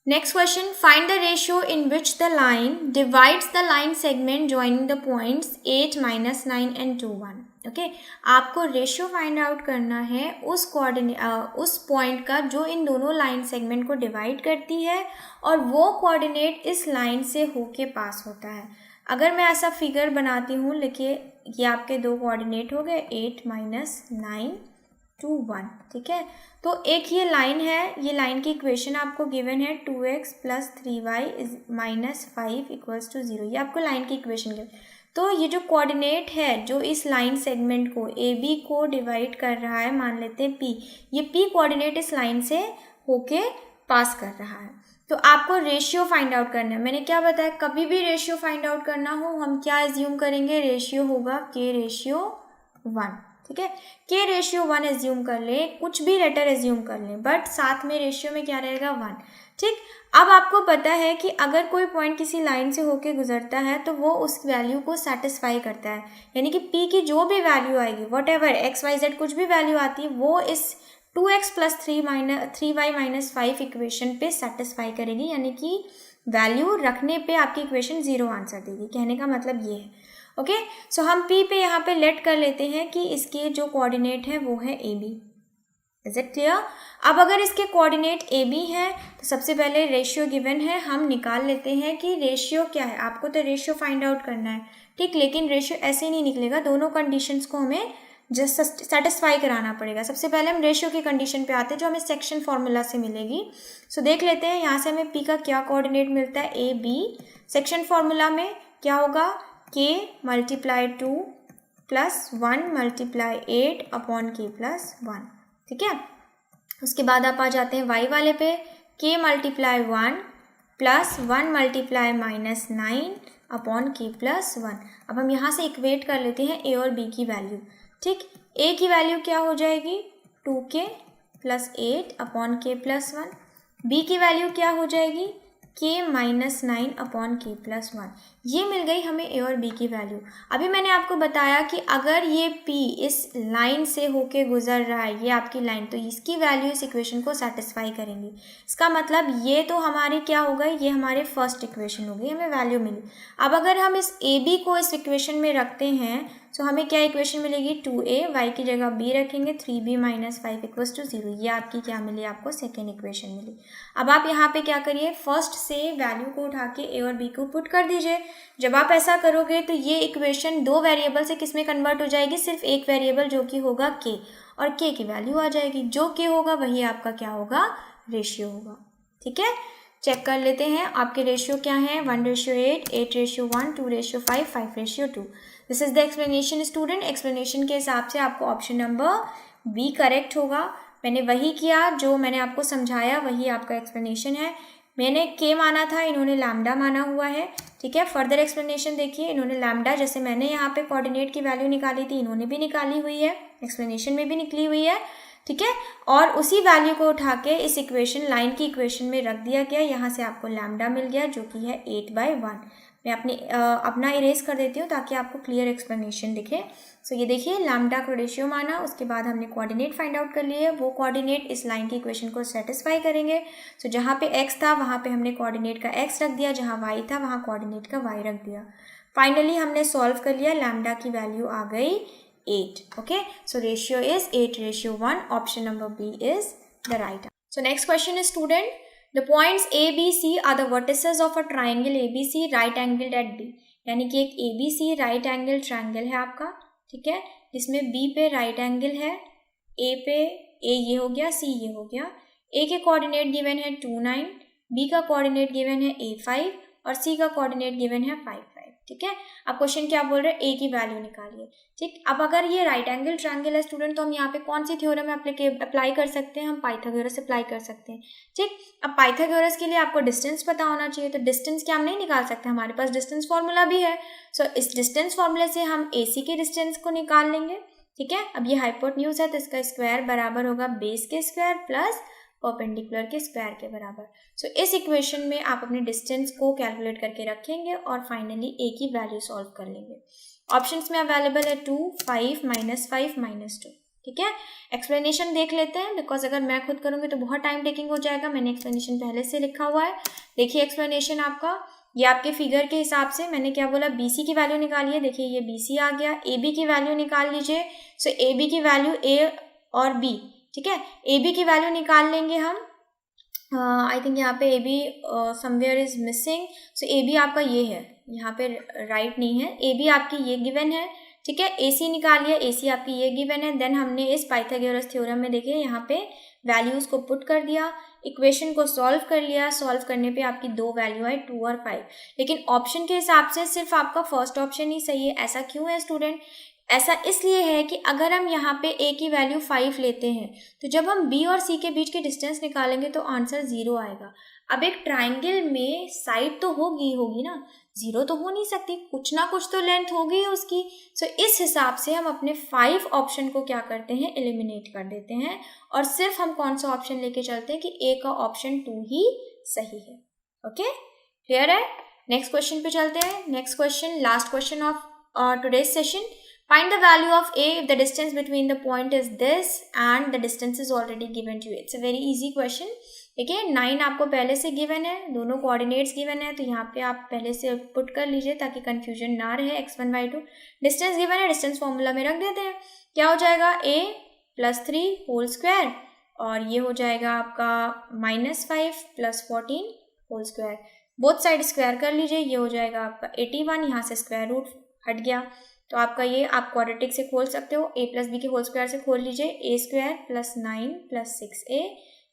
Next question, find the ratio in which the line divides the line segment joining the points 8 - 9 and 2 1। Okay आपको रेशियो फाइंड आउट करना है उस उस पॉइंट का जो इन दोनों लाइन सेगमेंट को डिवाइड करती है और वो कोऑर्डिनेट इस लाइन से होके पास होता है। अगर मैं ऐसा फिगर बनाती हूँ, लिखिए ये आपके दो कोऑर्डिनेट हो गए 8 - 9 2 1, ठीक है। तो एक ये लाइन है, ये लाइन की इक्वेशन आपको गिवन है 2x + 3y - 5 = 0, ये आपको लाइन की इक्वेशन गिवन। तो ये जो कोऑर्डिनेट है जो इस लाइन सेगमेंट को AB को डिवाइड कर रहा है, मान लेते हैं P, ये P कोऑर्डिनेट इस लाइन से होके पास कर रहा है। तो आपको रेशियो फाइंड आउट करना है। मैंने क्या बताया, कभी भी रेशियो फाइंड आउट करना हो हम क्या एज्यूम करेंगे, रेशियो होगा K/1, ठीक है। K/1 एज्यूम कर ले, कुछ भी लेटर एज्यूम कर लें, बट साथ में रेशियो में क्या रहेगा 1, ठीक। अब आपको पता है कि अगर कोई पॉइंट किसी लाइन से होके गुजरता है तो वो उस वैल्यू को सेटिस्फाई करता है, यानी कि P की जो भी वैल्यू आएगी, what ever x y z कुछ भी वैल्यू आती है, वो इस 2x + 3y - 5 इक्वेशन पे सेटिस्फाई करेगी, यानी कि वैल्यू रखने पे आपकी इक्वेशन 0 आंसर देगी। कहने का मतलब ये है, ओके। सो हम P पे यहाँ पे लेट कर लेते हैं कि इसके जो कोऑर्डिनेट है वो है AB। Is it clear? अब अगर इसके कोऑर्डिनेट AB है तो सबसे पहले रेशियो गिवन है, हम निकाल लेते हैं कि रेशियो क्या है। आपको तो रेशियो फाइंड आउट करना है, ठीक, लेकिन रेशियो ऐसे नहीं निकलेगा, दोनों कंडीशंस को हमें जस्ट सेटिस्फाई कराना पड़ेगा। सबसे पहले हम रेशियो की कंडीशन पे आते हैं जो हमें सेक्शन फॉर्मूला से मिलेगी। सो देख लेते हैं यहाँ से हमें P का क्या कोऑर्डिनेट मिलता है, AB। सेक्शन फॉर्मूला में क्या होगा, K × 2 + 1 × 8 अपॉन K + 1, ठीक है। उसके बाद आप आ जाते हैं y वाले पे, K × 1 + 1 × -9 अपॉन K + 1। अब हम यहाँ से इक्वेट कर लेते हैं A और B की वैल्यू, ठीक। A की वैल्यू क्या हो जाएगी 2K + 8 अपॉन K + 1, B की वैल्यू क्या हो जाएगी K - 9 अपॉन K + 1। ये मिल गई हमें A और B की वैल्यू। अभी मैंने आपको बताया कि अगर ये P इस लाइन से होके गुजर रहा है, ये आपकी लाइन, तो इसकी वैल्यू इस इक्वेशन को सेटिस्फाई करेंगी। इसका मतलब ये तो हमारी क्या हो गई, ये हमारी फर्स्ट इक्वेशन हो गई, हमें वैल्यू मिली। अब अगर हम इस AB को इस इक्वेशन में रखते हैं तो हमें क्या इक्वेशन मिलेगी, 2A, y की जगह B रखेंगे, 3B - 5 = 0। ये आपकी क्या मिली, आपको सेकेंड इक्वेशन मिली। अब आप यहाँ पे क्या करिए, फर्स्ट से वैल्यू को उठा के A और B को पुट कर दीजिए। जब आप ऐसा करोगे तो ये इक्वेशन दो वेरिएबल से किस में कन्वर्ट हो जाएगी, सिर्फ एक वेरिएबल जो कि होगा K, और K की वैल्यू आ जाएगी। जो K होगा वही आपका क्या होगा, रेशियो होगा, ठीक है। चेक कर लेते हैं आपके रेशियो क्या है, 1:8, 8:1, 2:5, 5:2। This is the explanation student. Explanation के हिसाब से आपको ऑप्शन नंबर बी करेक्ट होगा। मैंने वही किया जो मैंने आपको समझाया, वही आपका एक्सप्लेनेशन है। मैंने K माना था, इन्होंने लैम्डा माना हुआ है, ठीक है। फर्दर एक्सप्लेनेशन देखिए, इन्होंने लैम्डा, जैसे मैंने यहाँ पे कोऑर्डिनेट की वैल्यू निकाली थी, इन्होंने भी निकाली हुई है, एक्सप्लेनेशन में भी निकली हुई है, ठीक है। और उसी वैल्यू को उठा के इस इक्वेशन, लाइन की इक्वेशन में रख दिया गया। यहाँ से आपको लैम्डा मिल गया जो कि है 8/1। मैं अपना इरेज कर देती हूँ ताकि आपको क्लियर एक्सप्लेनेशन दिखे। सो ये देखिए, लैम्डा को रेशियो माना, उसके बाद हमने कोऑर्डिनेट फाइंड आउट कर लिए, वो कोऑर्डिनेट इस लाइन की इक्वेशन को सेटिस्फाई करेंगे। सो जहाँ पे x था वहाँ पे हमने कोऑर्डिनेट का x रख दिया, जहाँ y था वहाँ कोऑर्डिनेट का y रख दिया। फाइनली हमने सॉल्व कर लिया, लैम्डा की वैल्यू आ गई 8. Okay, so ratio is 8:1. Option number B is the right answer. So next question is, student, the points A, B, C are the vertices of a triangle ABC right angled at B. यानी कि एक ABC right angle triangle है आपका, ठीक है, जिसमें B पे right angle है, A पे A ये हो गया, C ये हो गया। A के कोऑर्डिनेट गिवन है 2 9, B का कोऑर्डिनेट गिवन है A 5 और C का कोऑर्डिनेट गिवन है 5 5, ठीक है। अब क्वेश्चन क्या बोल रहे हैं, A की वैल्यू निकालिए, ठीक। अब अगर ये राइट एंगल ट्रायंगल है स्टूडेंट, तो हम यहाँ पे कौन सी थ्योरम अप्लाई कर सकते हैं, हम पाइथागोरस अप्लाई कर सकते हैं, ठीक। अब पाइथागोरस के लिए आपको डिस्टेंस पता होना चाहिए, तो डिस्टेंस क्या हम नहीं निकाल सकते, हमारे पास डिस्टेंस फॉर्मूला भी है। सो इस डिस्टेंस फॉर्मूले से हम AC के डिस्टेंस को निकाल लेंगे, ठीक है। अब ये हाइपोटेन्यूज है तो इसका स्क्वायर बराबर होगा बेस के स्क्वायर प्लस परपेंडिकुलर के स्क्वायर के बराबर। सो इस इक्वेशन में आप अपने डिस्टेंस को कैलकुलेट करके रखेंगे और फाइनली A की वैल्यू सॉल्व कर लेंगे। ऑप्शंस में अवेलेबल है 2, 5, -5, -2, ठीक है। एक्सप्लेनेशन देख लेते हैं, बिकॉज अगर मैं खुद करूँगी तो बहुत टाइम टेकिंग हो जाएगा। मैंने एक्सप्लेनेशन पहले से लिखा हुआ है, देखिए एक्सप्लेनेशन आपका। ये आपके फिगर के हिसाब से मैंने क्या बोला, BC की वैल्यू निकालिए। देखिए ये BC आ गया। AB की वैल्यू निकाल लीजिए। सो AB की वैल्यू A और B, ठीक है। AB की वैल्यू निकाल लेंगे हम। आई थिंक यहाँ पे AB somewhere is missing. So AB आपका ये है, यहाँ पे राइट नहीं है। AB आपकी ये गिवन है, ठीक है। AC निकालिए, AC आपकी ये गिवन है। देन हमने इस पाइथागोरस थ्योरम में देखिए यहाँ पे वैल्यूज को पुट कर दिया, इक्वेशन को सॉल्व कर लिया। सॉल्व करने पे आपकी दो वैल्यू आई 2 और 5। लेकिन ऑप्शन के हिसाब से सिर्फ आपका फर्स्ट ऑप्शन ही सही है। ऐसा क्यों है स्टूडेंट? ऐसा इसलिए है कि अगर हम यहाँ पे A की वैल्यू 5 लेते हैं तो जब हम B और C के बीच के डिस्टेंस निकालेंगे तो आंसर 0 आएगा। अब एक ट्राइंगल में साइड तो होगी ना, 0 तो हो नहीं सकती, कुछ ना कुछ तो लेंथ होगी उसकी। सो इस हिसाब से हम अपने 5 ऑप्शन को क्या करते हैं, एलिमिनेट कर देते हैं और सिर्फ हम कौन सा ऑप्शन लेके चलते हैं कि A का ऑप्शन 2 ही सही है। ओके, क्लियर है? नेक्स्ट क्वेश्चन पे चलते हैं। Next question, last question of today's session. Find the value of A if the distance between the point is this and the distance is already given to you. It's a very easy question. देखिए 9 आपको पहले से given है, दोनों coordinates given है, तो यहाँ पे आप पहले से पुट कर लीजिए ताकि कंफ्यूजन ना रहे। x1 y2 डिस्टेंस गिवन है, डिस्टेंस फॉर्मूला में रख देते हैं। क्या हो जाएगा, a + 3 होल स्क्वायर और ये हो जाएगा आपका -5 + 14 whole square. Both side square कर लीजिए, ये हो जाएगा आपका 81। यहाँ से स्क्वायर रूट हट गया तो आपका ये आप क्वाड्रेटिक से खोल सकते हो, a + b के होल स्क्वायर से खोल लीजिए, a² + 9 + 6a।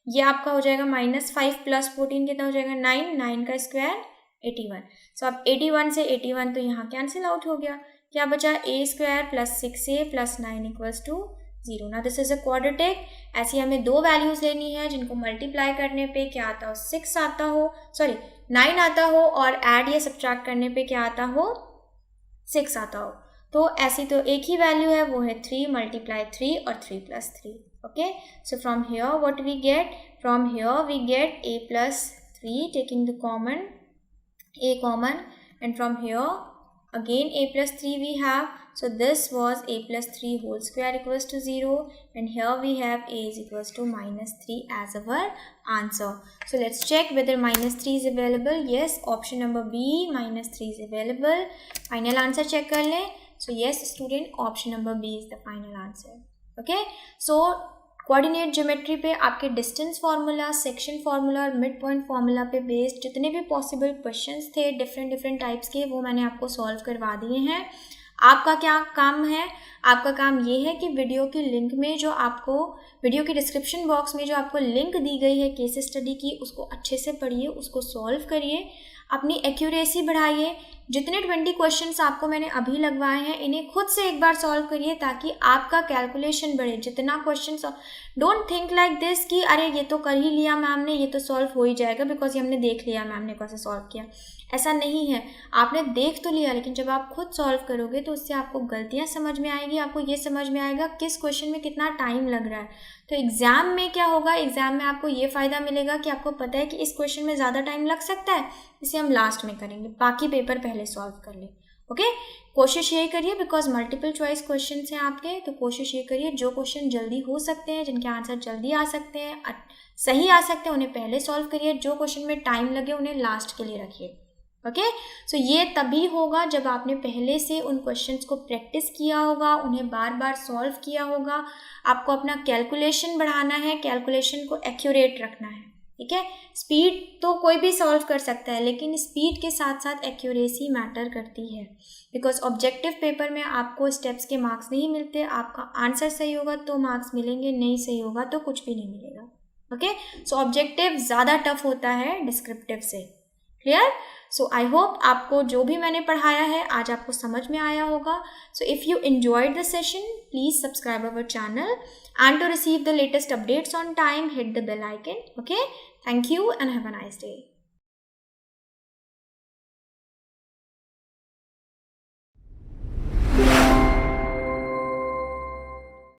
ये आपका हो जाएगा -5 + 14 कितना हो जाएगा, 9, 9 का स्क्वायर 81। सो अब 81 से 81 तो यहाँ कैंसिल आउट हो गया। क्या बचा, a² + 6a + 9 = 0। ना दिस इज अ क्वाड्रेटिक। ऐसी हमें दो वैल्यूज लेनी है जिनको मल्टीप्लाई करने पे क्या आता हो, 6 आता हो, सॉरी 9 आता हो और ऐड या सब्ट्रैक्ट करने पे क्या आता हो, 6 आता हो। तो ऐसी तो एक ही वैल्यू है, वो है 3 × 3 और 3 + 3। Okay, so from here what we get, from here we get a + 3 taking the common a common, and from here again a + 3 we have. So this was a + 3 whole square equals to 0, and here we have a is equals to -3 as our answer. So let's check whether -3 is available. Yes, option number B -3 is available. Final answer check कर लें। So yes student, option number B is the final answer. Okay, so coordinate geometry पे आपके distance formula, section formula और mid point formula पे based जितने भी possible questions थे different types के, वो मैंने आपको सॉल्व करवा दिए हैं। आपका क्या काम है, आपका काम ये है कि वीडियो की लिंक में जो आपको, वीडियो के डिस्क्रिप्शन बॉक्स में जो आपको लिंक दी गई है केस स्टडी की, उसको अच्छे से पढ़िए, उसको सॉल्व करिए, अपनी एक्यूरेसी बढ़ाइए। जितने 20 क्वेश्चंस आपको मैंने अभी लगवाए हैं इन्हें खुद से एक बार सॉल्व करिए ताकि आपका कैलकुलेशन बढ़े। जितना questions, don't think like this कि अरे ये तो कर ही लिया मैम ने, ये तो सॉल्व हो ही जाएगा बिकॉज ये हमने देख लिया मैम ने कैसे सॉल्व किया। ऐसा नहीं है, आपने देख तो लिया लेकिन जब आप खुद सॉल्व करोगे तो उससे आपको गलतियाँ समझ में आएगी, आपको ये समझ में आएगा किस क्वेश्चन में कितना टाइम लग रहा है। तो एग्ज़ाम में क्या होगा, एग्ज़ाम में आपको ये फ़ायदा मिलेगा कि आपको पता है कि इस क्वेश्चन में ज़्यादा टाइम लग सकता है, इसे हम लास्ट में करेंगे, बाकी पेपर पहले सॉल्व कर ले। ओके, कोशिश यही करिए बिकॉज मल्टीपल चॉइस क्वेश्चन हैं आपके, तो कोशिश ये करिए जो क्वेश्चन जल्दी हो सकते हैं, जिनके आंसर जल्दी आ सकते हैं, सही आ सकते हैं, उन्हें पहले सॉल्व करिए। जो क्वेश्चन में टाइम लगे उन्हें लास्ट के लिए रखिए। ओके, सो ये तभी होगा जब आपने पहले से उन क्वेश्चंस को प्रैक्टिस किया होगा, उन्हें बार बार सॉल्व किया होगा। आपको अपना कैलकुलेशन बढ़ाना है, कैलकुलेशन को एक्यूरेट रखना है। ठीक है, स्पीड तो कोई भी सॉल्व कर सकता है लेकिन स्पीड के साथ साथ एक्यूरेसी मैटर करती है बिकॉज ऑब्जेक्टिव पेपर में आपको स्टेप्स के मार्क्स नहीं मिलते। आपका आंसर सही होगा तो मार्क्स मिलेंगे, नहीं सही होगा तो कुछ भी नहीं मिलेगा। ओके, सो ऑब्जेक्टिव ज़्यादा टफ होता है डिस्क्रिप्टिव से। क्लियर? सो आई होप आपको जो भी मैंने पढ़ाया है आज आपको समझ में आया होगा। So if you enjoyed the session, please subscribe our channel and to receive the latest updates on time, hit the bell icon. Okay, thank you and have a nice day.